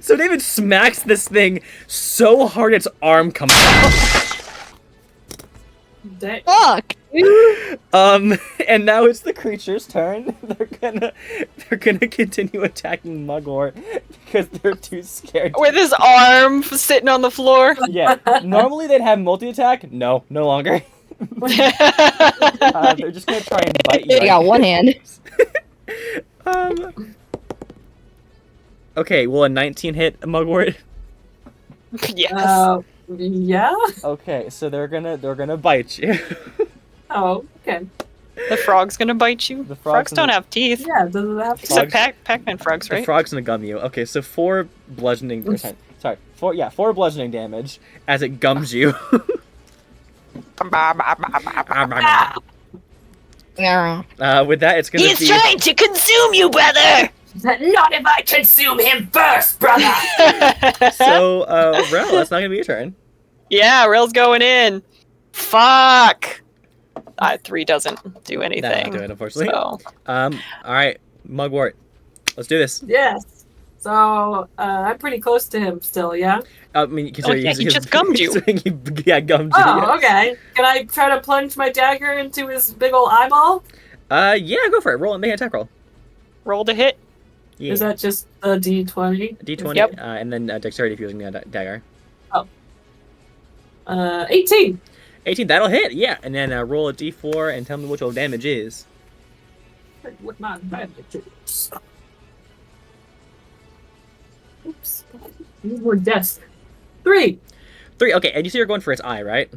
David smacks this thing so hard its arm comes out. Fuck! And now it's the creature's turn. They're gonna continue attacking Mugwort because they're too scared. With his arm sitting on the floor. Yeah, normally they'd have multi-attack. No longer. They're just gonna try and bite you. They got one hand. Okay, will a 19 hit Mugwort? Yes. Yeah. Okay, so they're gonna bite you. Oh, okay. The frog's gonna bite you. The Frogs don't have teeth. Yeah, does it have to? Except Pac-Man frogs, The right? frog's gonna gum you. Okay, so 4 bludgeoning. Sorry, 4 bludgeoning damage as it gums you. With that, it's gonna be. trying to consume you, brother! Not if I consume him first, brother. So, Rel, that's not gonna be your turn. Yeah, Rail's going in. Fuck! 3 doesn't do anything. That'll not do it, unfortunately. So. Alright, Mugwort. Let's do this. Yes. So I'm pretty close to him still. Yeah. I mean, considering he just gummed you. Yeah, gummed you. Oh, Yes. okay. Can I try to plunge my dagger into his big ol' eyeball? Yeah, go for it. Roll and make an attack roll. Roll to hit. Yeah. Is that just a D20? D20, Yep. and then dexterity if you're using the dagger. 18. 18, that'll hit, yeah. And then roll a D4 and tell me what your damage is. What my damage is. Oops. More deaths. 3. 3, okay, and you see you're going for its eye, right?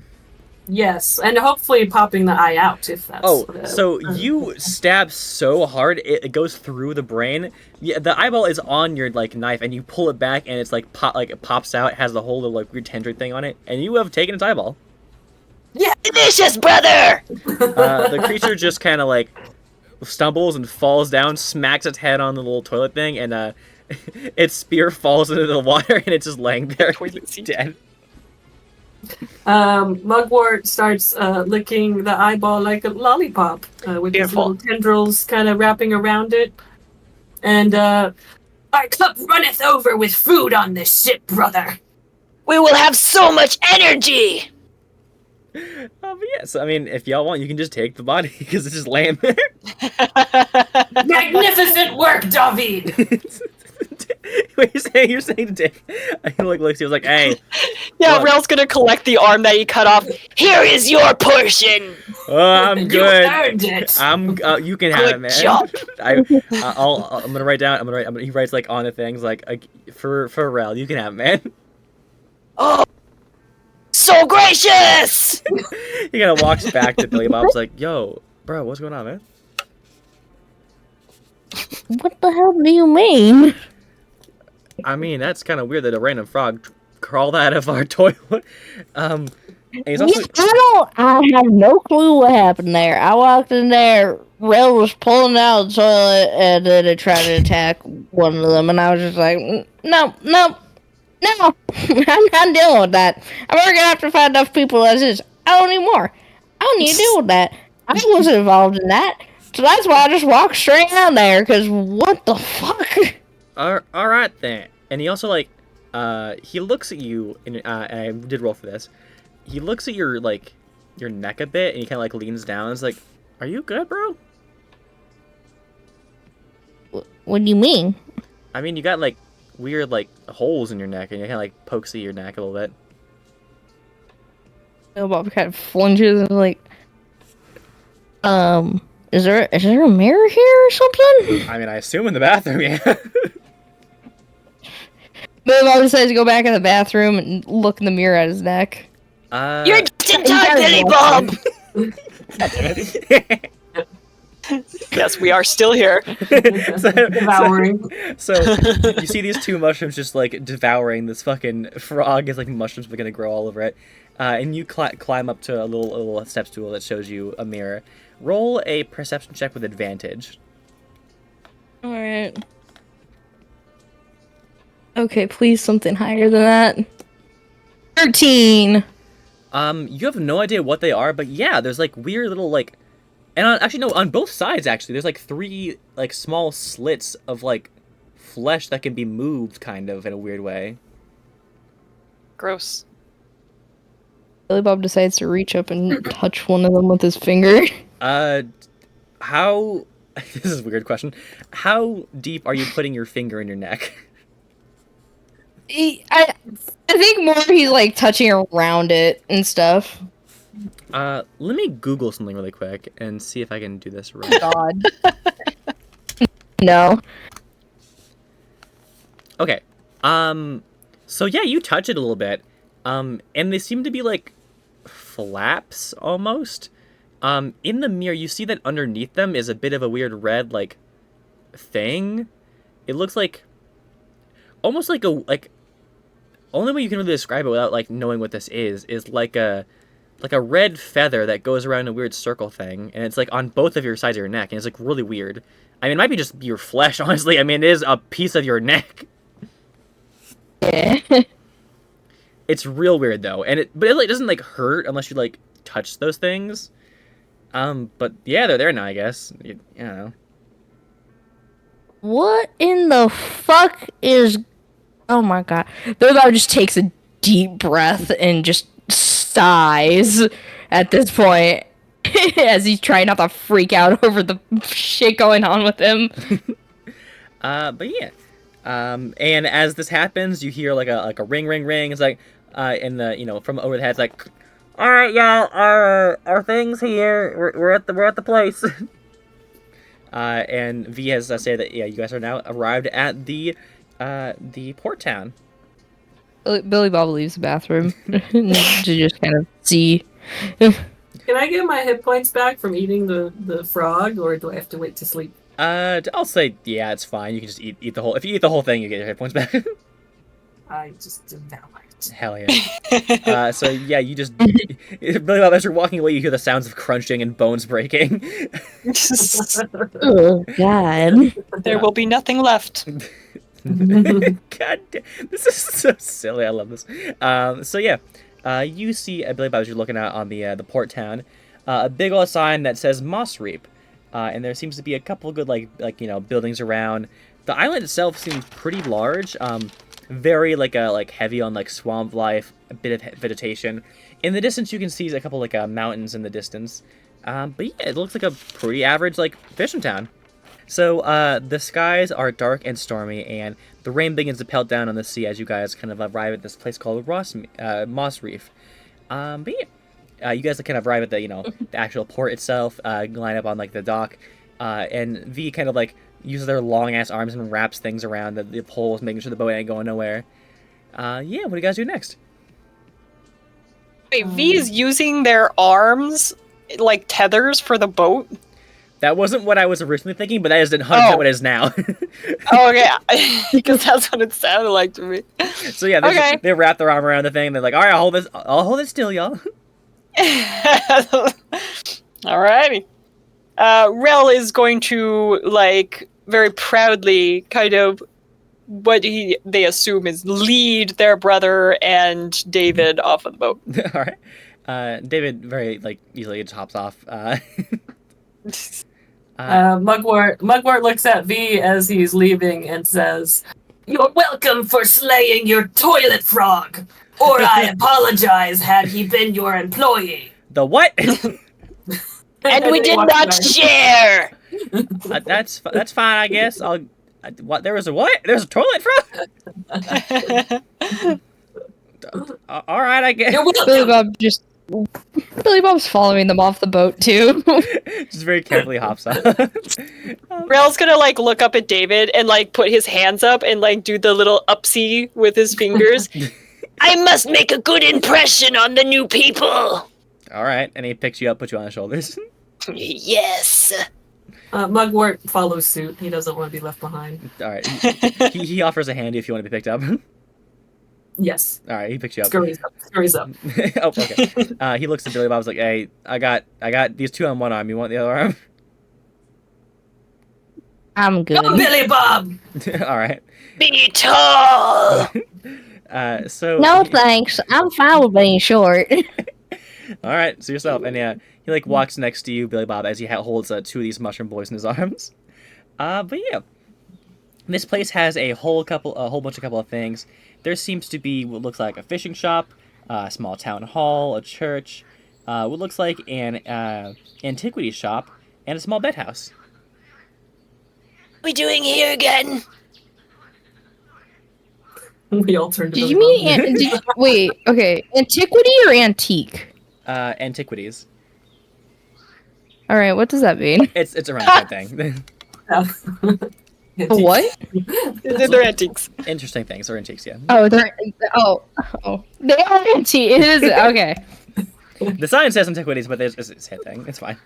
Yes, and hopefully popping the eye out if that's. Oh, so you stab so hard it goes through the brain. Yeah, the eyeball is on your knife, and you pull it back, and it's it pops out. It has the whole little weird tendril thing on it, and you have taken its eyeball. Yeah, Delicious, brother! The creature just kind of stumbles and falls down, smacks its head on the little toilet thing, and its spear falls into the water, and it's just laying there dead. Mugwort starts licking the eyeball like a lollipop, with his Beautiful. little tendrils kind of wrapping around it. And our cup runneth over with food on this ship, brother. We will have so much energy! But yeah, so I mean, if y'all want, you can just take the body because it's just laying there. Magnificent work, David. What you're saying to take? I looks. He was like, "Hey, Yeah, Look. Rail's gonna collect the arm that he cut off. Here is your portion! I'm You good. earned it. I'm. You can have it, Good man." job. I'm gonna write down. He writes on the things for Rel. You can have it, man. Oh, so gracious! He kind of walks back to Billy Bob's like, "Yo, bro, what's going on, man?" What the hell do you mean? I mean, that's kind of weird that a random frog crawled out of our toilet. And he's also. I have no clue what happened there. I walked in there, Rail was pulling out the toilet, and then it tried to attack one of them, and I was just like, no, I'm not dealing with that. I'm never gonna have to find enough all as is. I don't need more. I don't need to deal with that. I wasn't involved in that. So that's why I just walked straight down there, because what the fuck? All right then. And he also he looks at you, and I did roll for this. He looks at your neck a bit, and he kind of leans down. And is like, "Are you good, bro?" What do you mean? I mean, you got weird holes in your neck, and you kind of pokes at your neck a little bit. Bob kind of flinches and is there a mirror here or something? I mean, I assume in the bathroom, yeah. But Bob decides to go back in the bathroom and look in the mirror at his neck. You're just in time, Billy Bob! Yes, we are still here. Devouring. So you see these 2 mushrooms just devouring this fucking frog. It's mushrooms are gonna grow all over it. And you climb up to a little step stool that shows you a mirror. Roll a perception check with advantage. Alright. Okay, please something higher than that. 13! You have no idea what they are, but yeah, there's weird little And actually, no, on both sides, actually, there's like 3 like small slits of like flesh that can be moved, kind of in a weird way. Gross. Billy Bob decides to reach up and touch one of them with his finger. How? This is a weird question. How deep are you putting your finger in your neck? I think more he's like touching around it and stuff. Let me Google something really quick and see if I can do this right. God. No. Okay. So yeah, you touch it a little bit. And they seem to be like flaps almost. In the mirror, you see that underneath them is a bit of a weird red like thing. It looks like almost like only way you can really describe it without like knowing what this is like a red feather that goes around a weird circle thing, and it's like on both of your sides of your neck, and it's like really weird. I mean, it might be just your flesh, honestly. I mean, it is a piece of your neck. Yeah. It's real weird though, but it like doesn't like hurt unless you like touch those things. But yeah, they're there now, I guess. I don't know. What in the fuck is... Oh my god. Billy Bob just takes a deep breath and just sighs at this point as he's trying not to freak out over the shit going on with him. But yeah. And as this happens, you hear like a ring, ring, ring. It's like, in the, from over the head, it's like, all right, y'all, our thing's here. We're at the place. And V has said that you guys are now arrived at the port town. Billy Bob leaves the bathroom to just kind of see. Can I get my hit points back from eating the frog, or do I have to wait to sleep? I'll say yeah, it's fine. You can just eat the whole. If you eat the whole thing, you get your hit points back. I just did that. Hell yeah. So yeah, you just Billy Bob, as you're walking away, you hear the sounds of crunching and bones breaking. Oh god. There will be nothing left. God damn, this is so silly. I love this. So yeah, you see Billy Bob as you're looking out on the port town, a big old sign that says Moss Reap, and there seems to be a couple of good like buildings around. The island itself seems pretty large. Very like heavy on like swamp life, a bit of vegetation. In the distance, you can see a couple like mountains in the distance. But yeah, it looks like a pretty average like fishing town. So the skies are dark and stormy, and the rain begins to pelt down on the sea as you guys kind of arrive at this place called Moss Reef. But yeah, you guys kind of arrive at the the actual port itself, line up on like the dock, and V kind of like uses their long ass arms and wraps things around the poles, making sure the boat ain't going nowhere. Yeah, what do you guys do next? Wait, V is using their arms like tethers for the boat? That wasn't what I was originally thinking, but that is 100% what it is now. Oh, okay. Because that's what it sounded like to me. So yeah, they wrap their arm around the thing, and they're like, all right, I'll hold it still, y'all. Alrighty. Rel is going to, like, very proudly kind of what they assume is lead their brother and David off of the boat. All right. David very easily just hops off. Mugwort looks at V as he's leaving and says, "You're welcome for slaying your toilet frog, or I apologize had he been your employee." The what? And we did not share. That's fine, I guess. What? There was a what? There's a toilet frog? All right, I guess. Billy Bob's following them off the boat too. Just very carefully hops off. Rel's gonna look up at David and put his hands up and do the little upsy with his fingers. I must make a good impression on the new people. All right, and he picks you up, puts you on his shoulders. Yes. Mugwort follows suit. He doesn't want to be left behind. All right, he offers a handy if you want to be picked up. Yes. All right, he picks you up. Scurries up. Oh, okay. He looks at Billy Bob. Was like, "Hey, I got these two on one arm. You want the other arm?" I'm good. Go, Billy Bob. All right. Be tall. So no thanks. I'm fine with being short. All right, so yourself, and yeah, he like walks next to you, Billy Bob, as he holds two of these mushroom boys in his arms. But yeah, this place has a whole bunch of things. There seems to be what looks like a fishing shop, a small town hall, a church, what looks like an antiquity shop, and a small bed house. What are we doing here again? We all turned to Did Billy you Bob. mean wait? Okay, antiquity or antique? Antiquities. All right, what does that mean? It's a random thing. What? They're antiques. Interesting things or antiques, yeah. Oh, they are antique. It is okay. The sign says antiquities, but it's a thing. It's fine.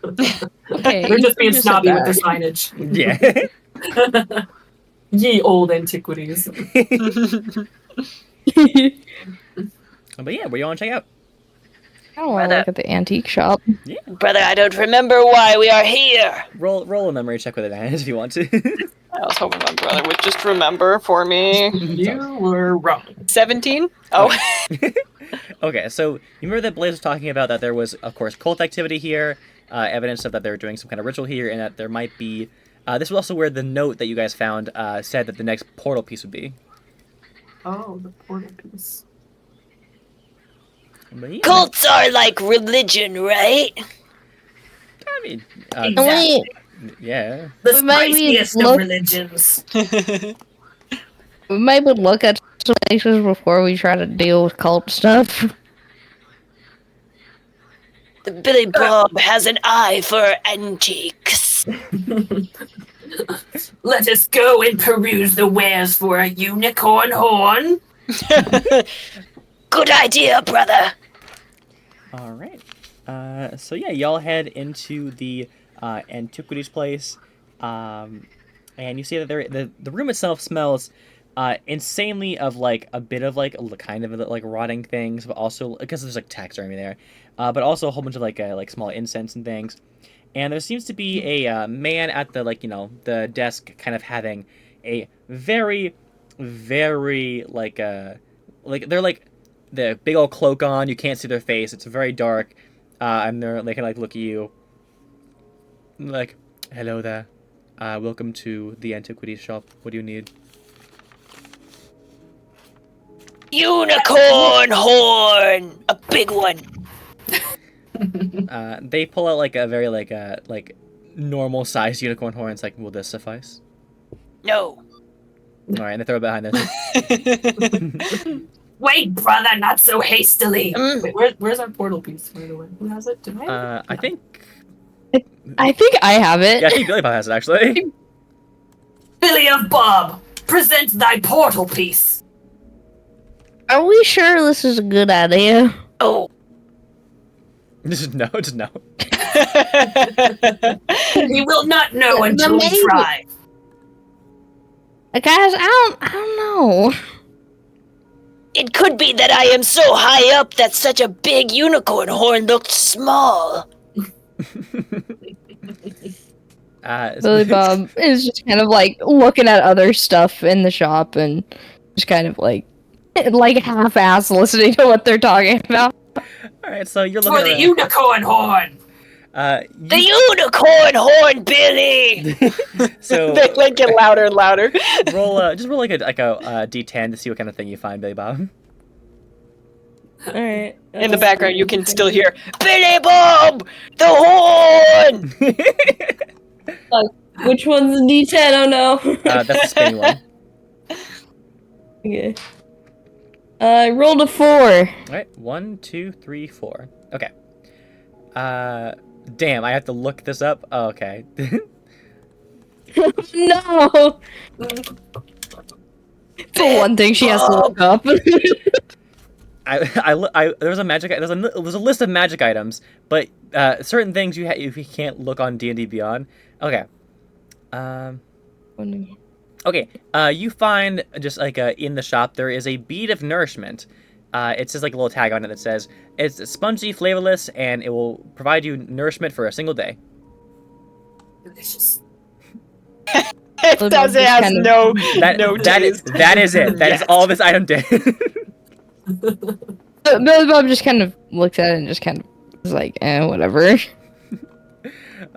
Okay, They're just being you said snobby with that. the signage. Yeah. Ye old antiquities. But yeah, what do you want to check out? I don't want to look at the antique shop. Yeah. Brother, I don't remember why we are here. Roll a memory check with advantage if you want to. I was hoping my brother would just remember for me. You were wrong. 17? Oh. Okay, so you remember that Blaze was talking about that there was, of course, cult activity here, evidence of that they were doing some kind of ritual here, and that there might be... this was also where the note that you guys found said that the next portal piece would be. Oh, the portal piece. But yeah, Cults are like religion, right? I mean, Exactly. yeah. The We might be spiciest of look- religions. We might look at some places before we try to deal with cult stuff. The Billy Bob has an eye for antiques. Let us go and peruse the wares for a unicorn horn. Good idea, brother. All right. So yeah, y'all head into the antiquities place, and you see that the room itself smells insanely of like a bit of like kind of like rotting things, but also because there's like taxidermy there, but also a whole bunch of like small incense and things. And there seems to be a man at the the desk, kind of having a very, very like they're like the big old cloak on. You can't see their face. It's very dark, and they can like look at you. Like, hello there. Welcome to the antiquities shop. What do you need? Unicorn horn! A big one. They pull out like a very like normal sized unicorn horn. It's like, will this suffice? No. All right, and they throw it behind them. Wait, brother, not so hastily. Mm. Wait, where's our portal piece, by the way? Who has it? Did I have it? I think. I think I have it. Yeah, I think Billy Bob has it actually. Billy of Bob, present thy portal piece. Are we sure this is a good idea? Oh. Just no. We will not know The until we main- try. Guys, I don't know. It could be that I am so high up that such a big unicorn horn looked small. Billy Bob is just kind of like looking at other stuff in the shop and just kind of like half-ass listening to what they're talking about. All right, so you're For looking the around. unicorn horn. The unicorn horn, Billy! So They like get louder and louder. just roll like a D10 to see what kind of thing you find, Billy Bob. All right. In the background, you can still hear Billy Bob, the horn. Which one's the D10? Oh no. That's the spinny one. Okay. I rolled a 4. All right, 1, 2, 3, 4. Okay. Damn, I have to look this up. Oh, okay. No. It's the one thing she has to look up. There's a magic. There's a list of magic items, but certain things you can't look on D&D Beyond. Okay. Okay. You find just like in the shop there is a bead of nourishment. It says like a little tag on it that says it's spongy, flavorless, and it will provide you nourishment for a single day. Delicious. It does. It has no That no is taste. it. That is all this item did. Billy Bob just kind of looks at it and just kind of is like, whatever.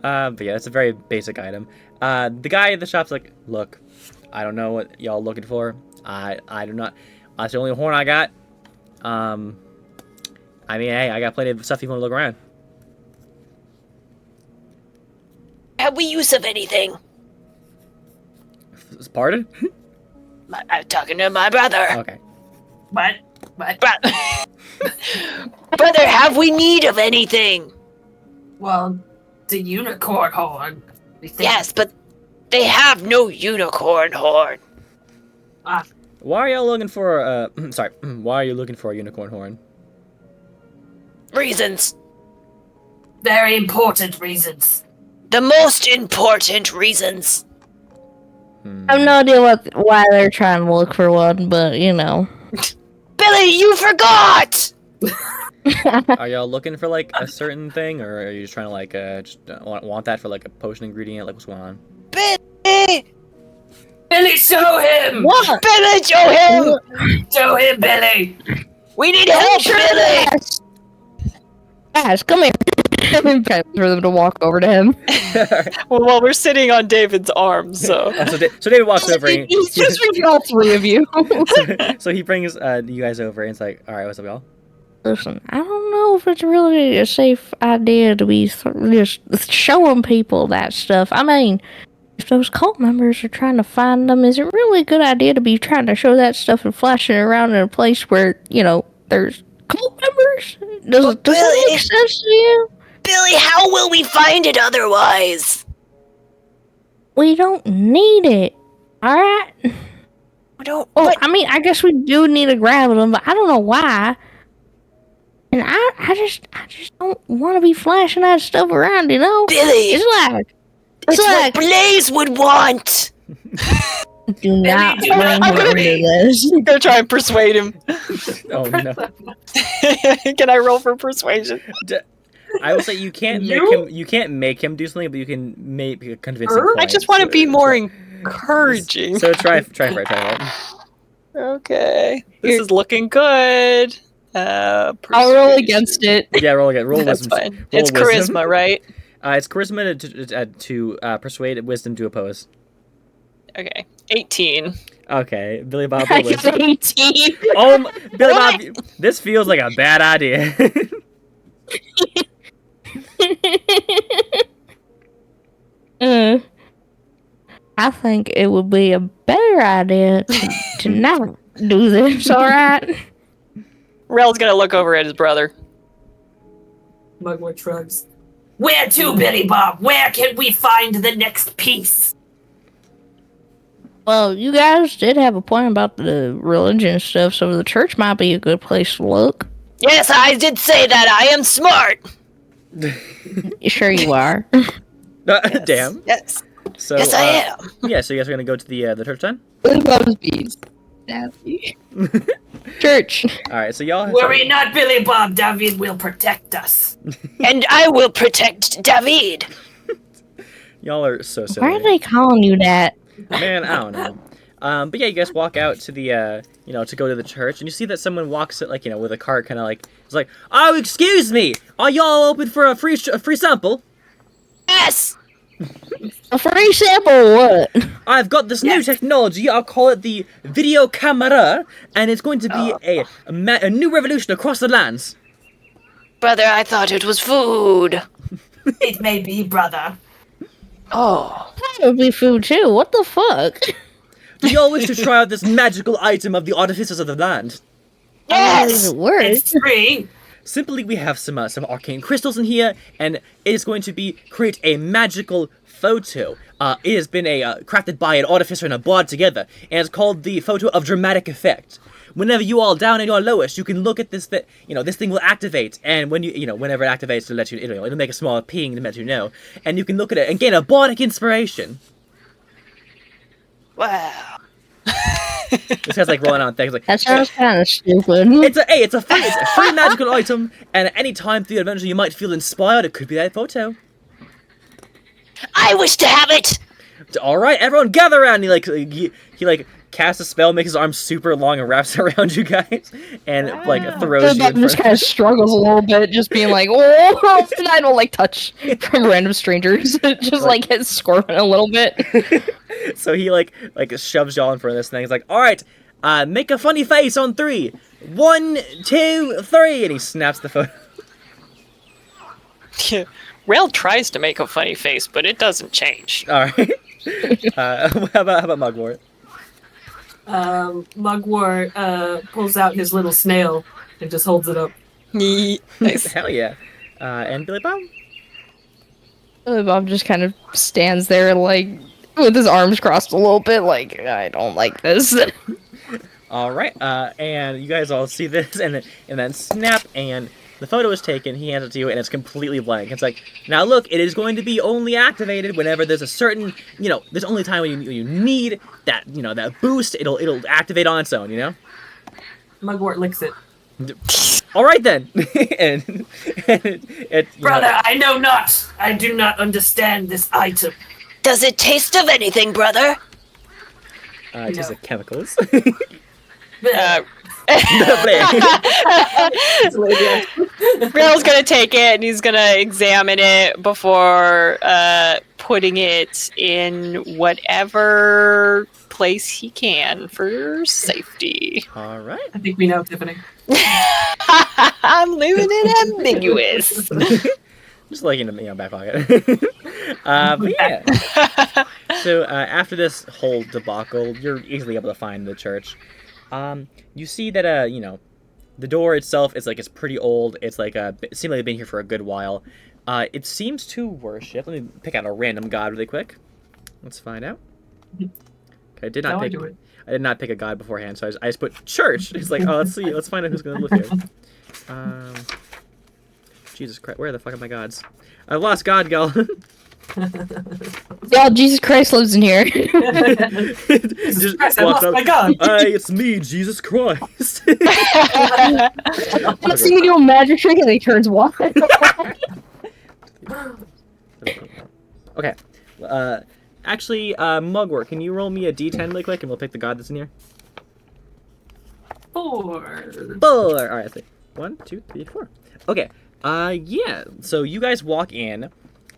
But yeah, it's a very basic item. The guy at the shop's like, look, I don't know what y'all looking for. I do not. That's the only horn I got. I mean, hey, I got plenty of stuff if you want to look around. Have we use of anything? Pardon? I'm talking to my brother. Okay. What? Brother, have we need of anything? Well, the unicorn horn. we think- Yes, but they have no unicorn horn. Why are y'all looking for sorry, why are you looking for a unicorn horn? Reasons. Very important reasons. The most important reasons. I have no idea why they're trying to look for one, but you know. Billy, you forgot! Are y'all looking for like a certain thing, or are you just trying to like just want that for like a potion ingredient? Like what's going on? Billy! Billy, show him! What? Billy, show him! Show him, Billy! We need help, Billy! Guys, come here. I'm trying for them to walk over to him. Well, we're sitting on David's arm, so. So David walks over. And He's just reaching all three of you. so he brings you guys over, and it's like, all right, what's up, y'all? Listen, I don't know if it's really a safe idea to be just showing people that stuff. I mean, if those cult members are trying to find them, is it really a good idea to be trying to show that stuff and flashing it around in a place where, you know, there's cult members? Does that make sense to you? Billy, how will we find it otherwise? We don't need it. Alright? We don't. Oh, But I mean, I guess we do need to grab them, but I don't know why. And I just don't want to be flashing that stuff around, you know? Billy, It's what like, Blaze would want. do not do not bring him worry. into this. I'm gonna try and persuade him. Oh no! Can I roll for persuasion? I will say you can't make him do something, but you can make a convincing point. I just want to be more encouraging. So try for it. Okay. This is looking good. I'll roll Persuasion. against it. Yeah, roll again. Roll That's wisdom. fine. Roll It's wisdom. charisma, right? It's charisma to persuade, wisdom to oppose. Okay. 18. Okay, Billy Bob. I Roll wisdom. got 18. Oh, Billy Bob, this feels like a bad idea. I think it would be a better idea to not do this, alright? Rel's gonna look over at his brother. Mugwort shrugs. Where to, Billy Bob? Where can we find the next piece? Well, you guys did have a point about the religion stuff, so the church might be a good place to look. Yes, I did say that. I am smart. Sure you are. Damn. Yes. So, Yes, I am. Yeah, so you guys are gonna go to the church then? Church. All right, so y'all. Worry not, Billy Bob. David will protect us. And I will protect David. Y'all are so silly. Why are they calling you that? Man, I don't know. But yeah, you guys walk out to the, to go to the church, and you see that someone walks, with a cart, kind of like, it's like, oh, excuse me, are y'all open for a free sample? Yes. A free sample or what? I've got this new technology, I'll call it the video camera, and it's going to be a new revolution across the lands. Brother, I thought it was food. It may be, brother. Oh. That would be food too. What the fuck? Do y'all wish to try out this magical item of the artificers of the land? How does Yes. it work? It's free. Simply, we have some arcane crystals in here, and it is going to create a magical photo. It has been crafted by an artificer and a bard together, and it's called the photo of dramatic effect. Whenever you all down at your lowest, you can look at this. This thing will activate, and when whenever it activates, it'll let you. It'll make a small ping to let you know, and you can look at it and gain a bardic inspiration. Wow. This guy's like rolling on things like That sounds kind of stupid. it's a free magical item, and at any time through the adventure you might feel inspired. It could be that photo. I wish to have it. All right, everyone, gather around. He casts a spell, makes his arm super long, and wraps around you guys, and like throws you. Billy Bob just kind of struggles a little bit, just being like, "Oh," and I don't like touch from random strangers. Just like gets squirming a little bit. So he like shoves y'all in front of this thing. He's like, "All right, make a funny face on 3. 1, 2, 3," and he snaps the photo. Rail tries to make a funny face, but it doesn't change. All right. How about Mugwort? Mugwort pulls out his little snail and just holds it up. Nice. Hell yeah. And Billy Bob? Billy Bob just kind of stands there, like, with his arms crossed a little bit, like, I don't like this. All right. And you guys all see this, and then snap, and the photo is taken. He hands it to you, and it's completely blank. It's like, now look, it is going to be only activated whenever there's a certain, there's only time when you need that, that boost. It'll activate on its own, Mugwort licks it. All right then. and Brother, I know not. I do not understand this item. Does it taste of anything, brother? It tastes like chemicals. Rail's gonna take it and he's gonna examine it before putting it in whatever place he can for safety. All right. I think we know, Tiffany. I'm leaving it ambiguous. Just like in the back pocket. But yeah. So after this whole debacle, you're easily able to find the church. You see that the door itself is it's pretty old. It's it seems like it's been here for a good while. It seems to worship. Let me pick out a random god really quick. Let's find out. Okay, I did not pick a god beforehand, so I just put church. It's like, oh, let's see, let's find out who's gonna live here. Jesus Christ, where the fuck are my gods? I've lost God, Gull. Yeah, Jesus Christ lives in here. Jesus Christ, I lost my God. Hey, it's me, Jesus Christ. I'm seeing you do a magic trick and he turns white. Okay. Actually, Mugwort, can you roll me a d10 really quick and we'll pick the god that's in here? 4. 4! Alright, let's see. 1, 2, 3, 4. Okay. Yeah. So you guys walk in,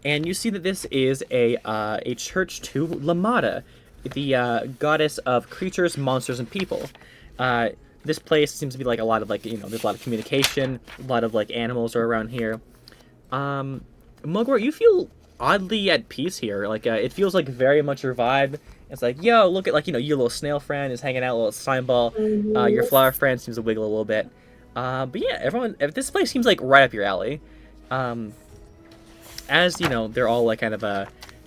and you see that this is a church to Lamada, the goddess of creatures, monsters, and people. This place seems to be a lot of there's a lot of communication, a lot of animals are around here. Mugwort, you feel oddly at peace here. It feels very much your vibe. It's yo, look at your little snail friend is hanging out, a little slime ball. Your flower friend seems to wiggle a little bit. But yeah, this place seems right up your alley. As they're all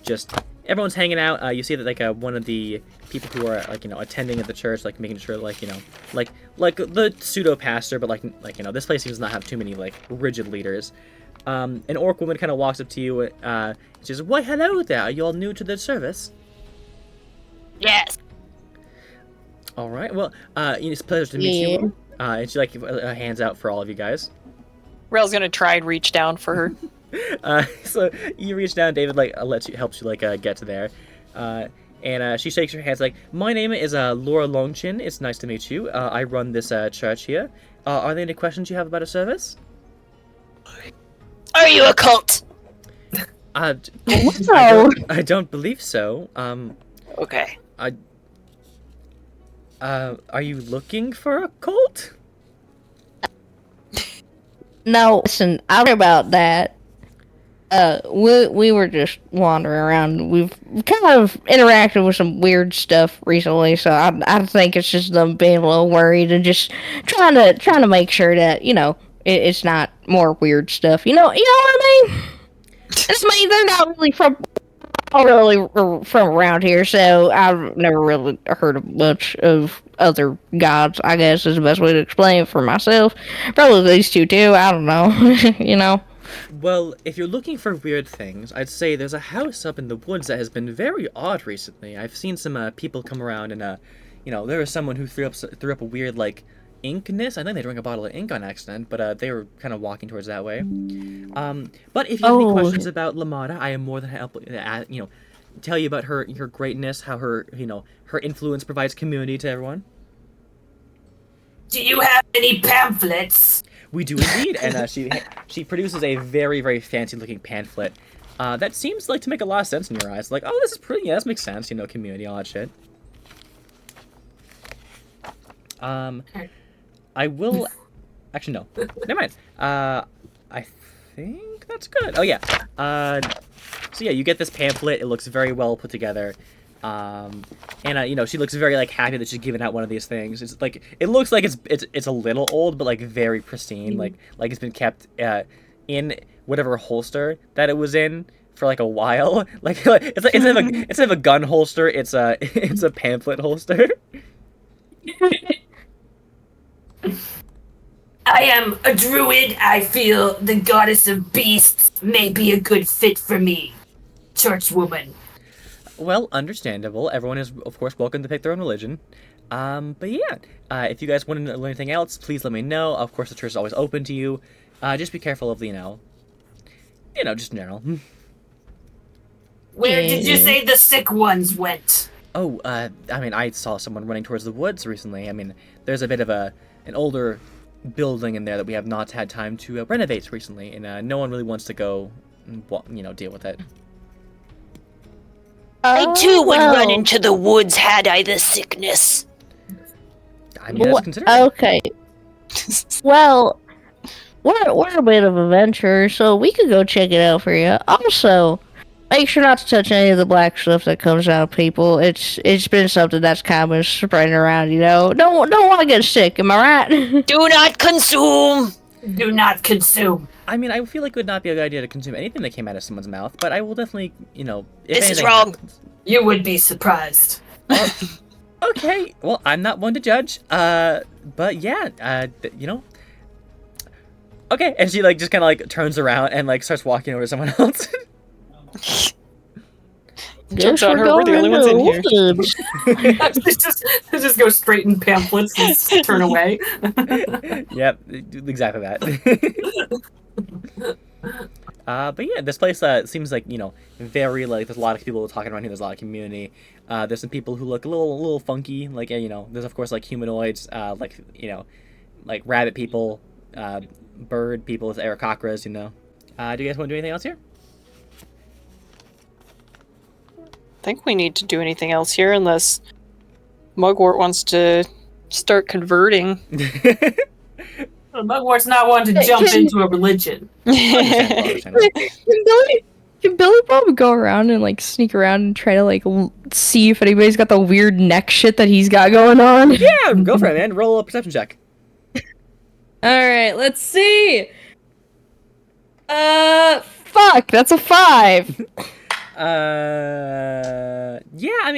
just everyone's hanging out. You see that one of the people who are attending at the church, making sure the pseudo pastor, but this place seems to not have too many rigid leaders. An orc woman kind of walks up to you. She says, "Why, hello there. Are you all new to the service?" Yes. All right. Well, it's a pleasure to meet you. And she hands out for all of you guys. Rail's gonna try and reach down for her. So you reach down, David helps you get to there. And she shakes her hands "My name is Laura Longchin. It's nice to meet you. I run this church here. Are there any questions you have about a service?" Are you a cult? I don't believe so. Okay. Are you looking for a cult? No, listen, I don't know about that. We were just wandering around. We've kind of interacted with some weird stuff recently, so I think it's just them being a little worried and just trying to make sure that it's not more weird stuff. You know what I mean? They're not really from around here, so I've never really heard of much of other gods, I guess is the best way to explain it for myself. Probably these two too, I don't know. Well, if you're looking for weird things, I'd say there's a house up in the woods that has been very odd recently. I've seen some people come around and, there was someone who threw up a weird, inkness. I think they drank a bottle of ink on accident, but they were kind of walking towards that way. But if you have any questions about Lamada, I am more than happy tell you about her greatness, how her her influence provides community to everyone. Do you have any pamphlets? We do indeed, and she produces a very, very fancy looking pamphlet. That seems like to make a lot of sense in your eyes. Like, oh, this is pretty. Yeah, this makes sense. Community, all that shit. I will. Actually, no. Never mind. I think that's good. Oh yeah. So yeah, you get this pamphlet. It looks very well put together. And she looks very like happy that she's given out one of these things. It's like it looks like it's a little old, but like very pristine. Like it's been kept in whatever holster that it was in for like a while. Like it's like instead of a gun holster, it's a pamphlet holster. I am a druid. I feel the goddess of beasts may be a good fit for me, churchwoman. Well, understandable. Everyone is, of course, welcome to pick their own religion. But yeah, if you guys want to learn anything else, please let me know. Of course, the church is always open to you. Just be careful of, just in general. Where did you say the sick ones went? Oh, I saw someone running towards the woods recently. There's a bit of an older building in there that we have not had time to renovate recently, and no one really wants to go, deal with it. I too would run into the woods had I the sickness. That's considered. Okay. Well, we're a bit of adventurers, so we could go check it out for you. Also, make sure not to touch any of the black stuff that comes out of people. It's been something that's kind of been spreading around, Don't want to get sick, am I right? Do not consume! Do not consume. I feel like it would not be a good idea to consume anything that came out of someone's mouth, but I will definitely, if This is anything wrong. happens. You would be surprised. Okay, well, I'm not one to judge, but yeah, okay, and she, just kind of, turns around and, starts walking over to someone else. Turns out we're the only ones in here. just go straight in pamphlets and turn away. Yep, exactly that. But yeah, this place seems like very there's a lot of people talking around here. There's a lot of community. There's some people who look a little funky. There's of course humanoids. Like rabbit people, bird people with aarakocras. Do you guys want to do anything else here? I think we need to do anything else here unless Mugwort wants to start converting. Mugwort's not one to jump into a religion. Understandable. Can Billy Bob go around and sneak around and try to see if anybody's got the weird neck shit that he's got going on? Yeah, go for it, man. Roll a perception check. Alright, let's see. Fuck, that's a 5. Yeah,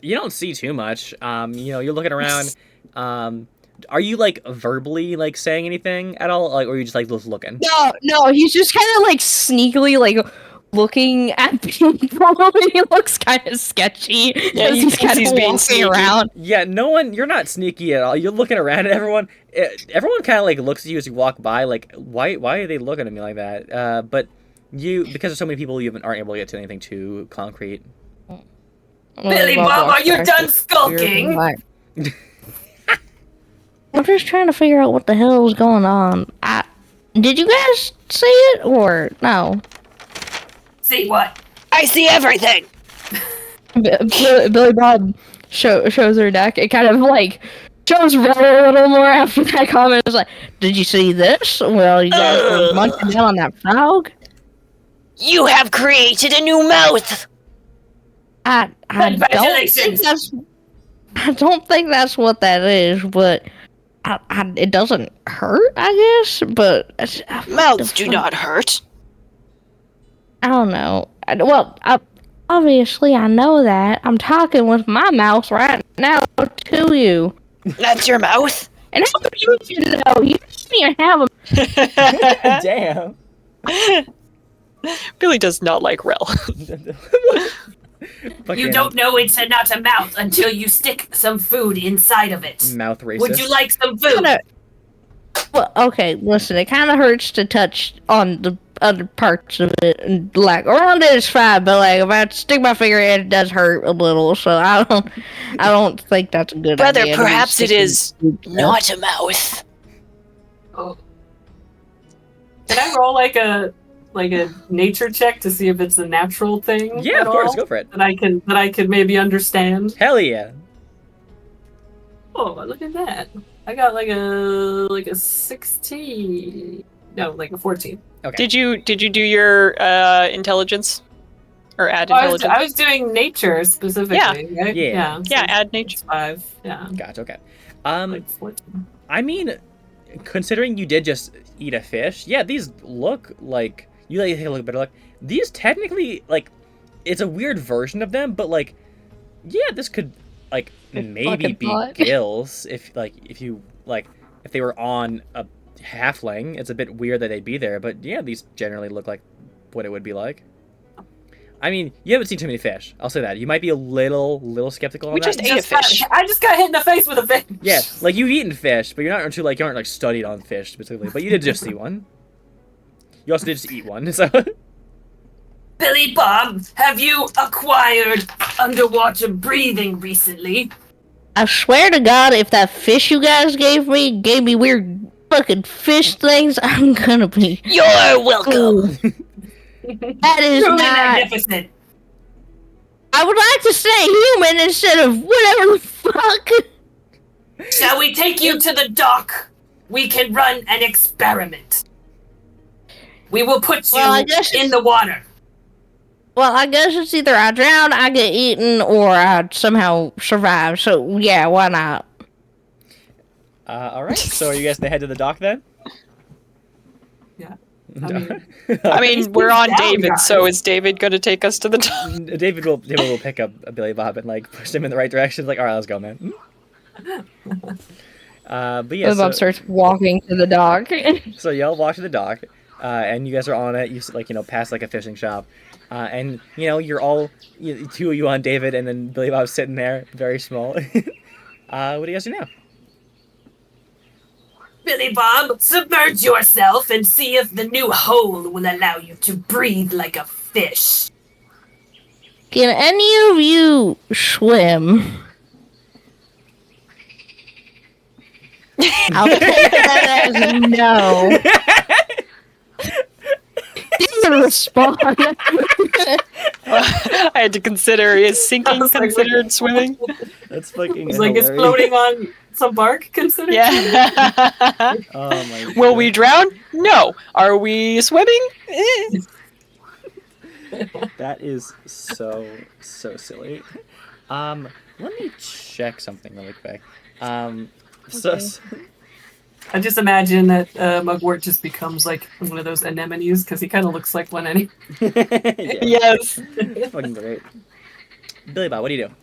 you don't see too much. You're looking around. Are you verbally saying anything at all, or are you just looking? No, he's just kind of sneakily looking at people. He looks kind of sketchy. Yeah, he's kind of being walking sneaky around. Yeah, no one. You're not sneaky at all. You're looking around at everyone. Everyone kind of looks at you as you walk by. Why are they looking at me like that? But you, because there's so many people, you aren't able to get to anything too concrete. Billy Bob, are you done skulking? I'm just trying to figure out what the hell is going on. Did you guys see it or no? See what? I see everything! Billy Bob shows her neck. It kind of shows Red a little more after that comment. It's did you see this? Well, you guys were munching down on that frog. You have created a new mouth! I don't think that's what that is, but it doesn't hurt, I guess, but... Mouths do not hurt. I don't know. Obviously I know that. I'm talking with my mouth right now to you. That's your mouth? And how do you know? You don't even have a... Damn. Billy does not like Rel. You don't know it's not a mouth until you stick some food inside of it. Mouth racist. Would you like some food? Well, okay, listen, it kind of hurts to touch on the other parts of it. And, like around it is fine, but like if I stick my finger in, it does hurt a little. So I don't think that's a good Brother, idea. to be perhaps it sticking- is not a mouth. Oh. Can I roll like a nature check to see if it's a natural thing? Yeah, at of course, all go for it. That I could maybe understand. Hell yeah. Oh, look at that! I got like a 16. No, like a 14. Okay. Did you do your intelligence or add Oh, intelligence? I was doing nature specifically, right? Yeah. So Yeah, add nature. it's 5. Yeah. Gotcha. Okay. Like 14. I mean, considering you did just eat a fish, yeah, these look like you like take a look better. Look, these technically like it's a weird version of them, but like, yeah, this could like maybe fucking be thought. gills if they were on a halfling. It's a bit weird that they'd be there, but yeah, these generally look like what it would be like. I mean, you haven't seen too many fish. I'll say that. You might be a little skeptical on We that. just ate a fish. I just got hit in the face with a fish. Yeah, like you've eaten fish, but you aren't studied on fish specifically. But you did just see one. You also did just eat one. So Billy Bob, have you acquired underwater breathing recently? I swear to God, if that fish you guys gave me weird fucking fish things, I'm gonna be. You're welcome. That is Truly not. magnificent. I would like to say human instead of whatever the fuck. Shall we take you to the dock? We can run an experiment. We will put you Well, I guess in the water. Well, I guess it's either I drown, I get eaten, or I somehow survive. So yeah, why not? all right. So are you guys gonna head to the dock then? Yeah. I mean, we're on down, David, guys. so is David going to take us to the top? David will pick up Billy Bob and like push him in the right direction. Like, all right, let's go, man. But yeah, Bob starts walking to the dock. so y'all walk to the dock, and you guys are on it. You pass like a fishing shop, and you're all two of you on David, and then Billy Bob's sitting there, very small. What do you guys do now? Billy Bob, submerge yourself and see if the new hole will allow you to breathe like a fish. Can any of you swim? I'll take that as a no. Didn't respond. I had to consider, is sinking was like, considered swimming? That's fucking It's like it's hilarious. floating on some bark, considered. Yeah. Oh my god. Will we drown? No. Are we swimming? That is so silly. Let me check something really quick. So I just imagine that Mugwort just becomes like one of those anemones because he kind of looks like one anyway. yeah, Yes. fucking great. Billy Bob, what do you do?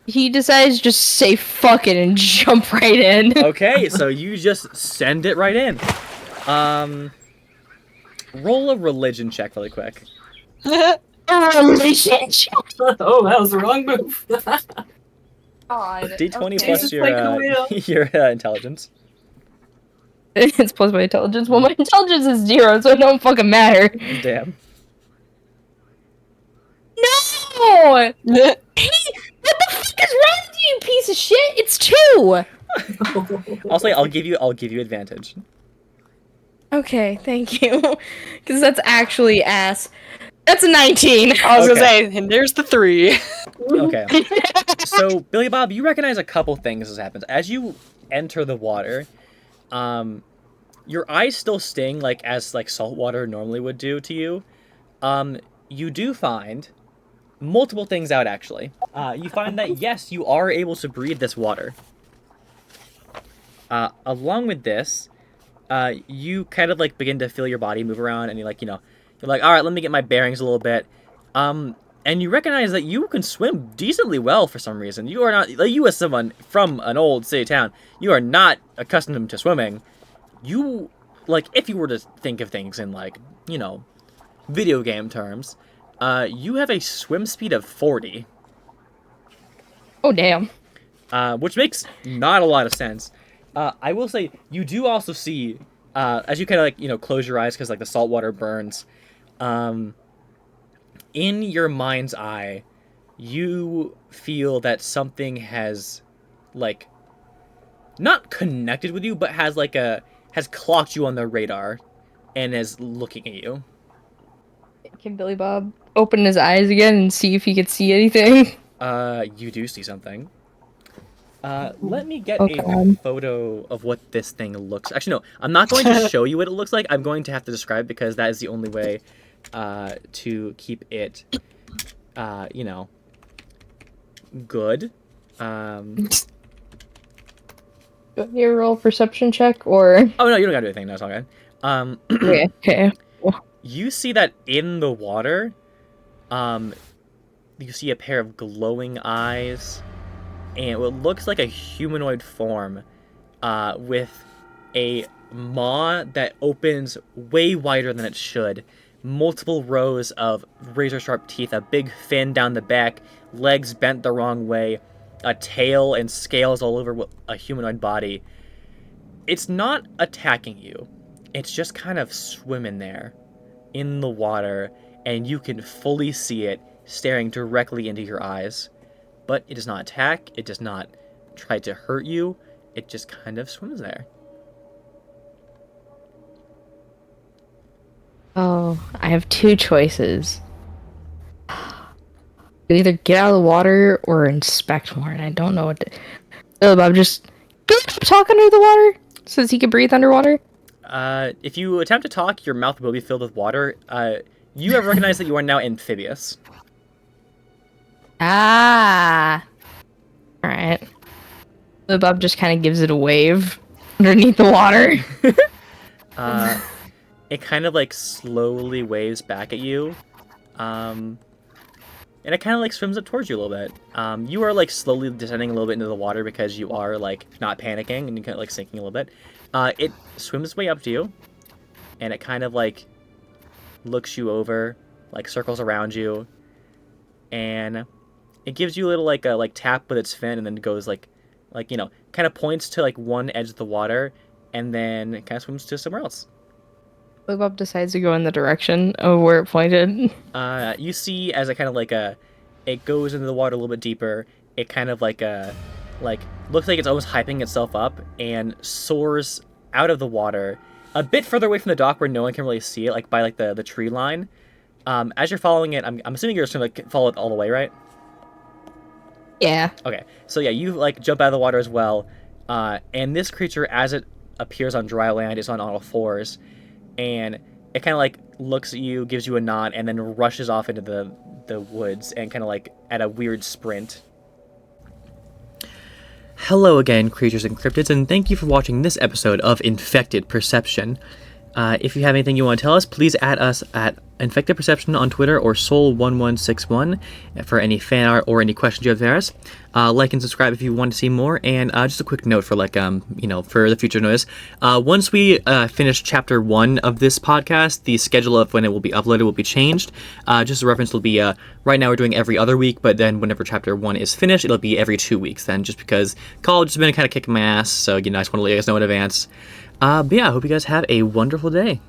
He decides to just say fuck it and jump right in. Okay, so you just send it right in. Roll a religion check really quick. Relationship. Oh, that was the wrong move. D20 Okay. plus Just your like a wheel. your intelligence. It's plus my intelligence. Well, my intelligence is 0, so it don't fucking matter. Damn. No! What the fuck is wrong with you, piece of shit? It's 2. I'll give you advantage. Okay, thank you. Because that's actually ass. That's a 19. I was Okay. gonna say, and there's the 3. Okay. So Billy Bob, you recognize a couple things as happens as you enter the water. Your eyes still sting as salt water normally would do to you. You do find multiple things out actually. You find that yes, you are able to breathe this water. Along with this, you kind of begin to feel your body move around, and you're like, all right, let me get my bearings a little bit. And you recognize that you can swim decently well for some reason. You are not, you as someone from an old city town, you are not accustomed to swimming. You, if you were to think of things in, video game terms, you have a swim speed of 40. Oh, damn. Which makes not a lot of sense. I will say, you do also see as you kind of like close your eyes because like the salt water burns. In your mind's eye, you feel that something has like not connected with you, but has clocked you on the radar and is looking at you. Can Billy Bob open his eyes again and see if he could see anything? You do see something. Let me get Okay. a photo of what this thing looks. Actually, no, I'm not going to show you what it looks like. I'm going to have to describe because that is the only way to keep it, good. Do you roll perception check or? Oh no, you don't gotta do anything. No, it's all good. Okay. You see that in the water, you see a pair of glowing eyes, and what looks like a humanoid form, with a maw that opens way wider than it should, multiple rows of razor-sharp teeth, a big fin down the back, legs bent the wrong way, a tail and scales all over a humanoid body. It's not attacking you. It's just kind of swimming there in the water, and you can fully see it staring directly into your eyes. But it does not attack, it does not try to hurt you, it just kind of swims there. Oh, I have two choices. Either get out of the water or inspect more, and I don't know what to... Billy Bob just... Billy Bob talk under the water? Says he can breathe underwater? If you attempt to talk, your mouth will be filled with water. You have recognized that you are now amphibious. Ah! Alright. Billy Bob just kind of gives it a wave underneath the water. It kind of like slowly waves back at you. And it kind of like swims up towards you a little bit. You are like slowly descending a little bit into the water because you are like not panicking and you kind of like sinking a little bit. It swims its way up to you, and it kind of like looks you over, like circles around you, and it gives you a little like tap with its fin, and then goes like kind of points to like one edge of the water, and then it kind of swims to somewhere else. Billy Bob decides to go in the direction of where it pointed. You see as it kind of like it goes into the water a little bit deeper. It kind of like looks like it's almost hyping itself up and soars out of the water a bit further away from the dock where no one can really see it, like by like the tree line. As you're following it, I'm assuming you're just gonna like follow it all the way, right? Yeah. Okay, so yeah, you like jump out of the water as well, and this creature, as it appears on dry land, is on all fours, and it kind of like looks at you, gives you a nod, and then rushes off into the woods and kind of like at a weird sprint. Hello again, creatures and cryptids, and thank you for watching this episode of Infected Perception. If you have anything you want to tell us, please add us at Infected Perception on Twitter or Soul1161 for any fan art or any questions you have for us. Like and subscribe if you want to see more. And just a quick note for like for the future notice. Once we finish chapter 1 of this podcast, the schedule of when it will be uploaded will be changed. Just a reference will be right now we're doing every other week, but then whenever chapter 1 is finished, it'll be every 2 weeks. Then just because college has been kind of kicking my ass, so I just want to let you guys know in advance. But yeah, I hope you guys have a wonderful day.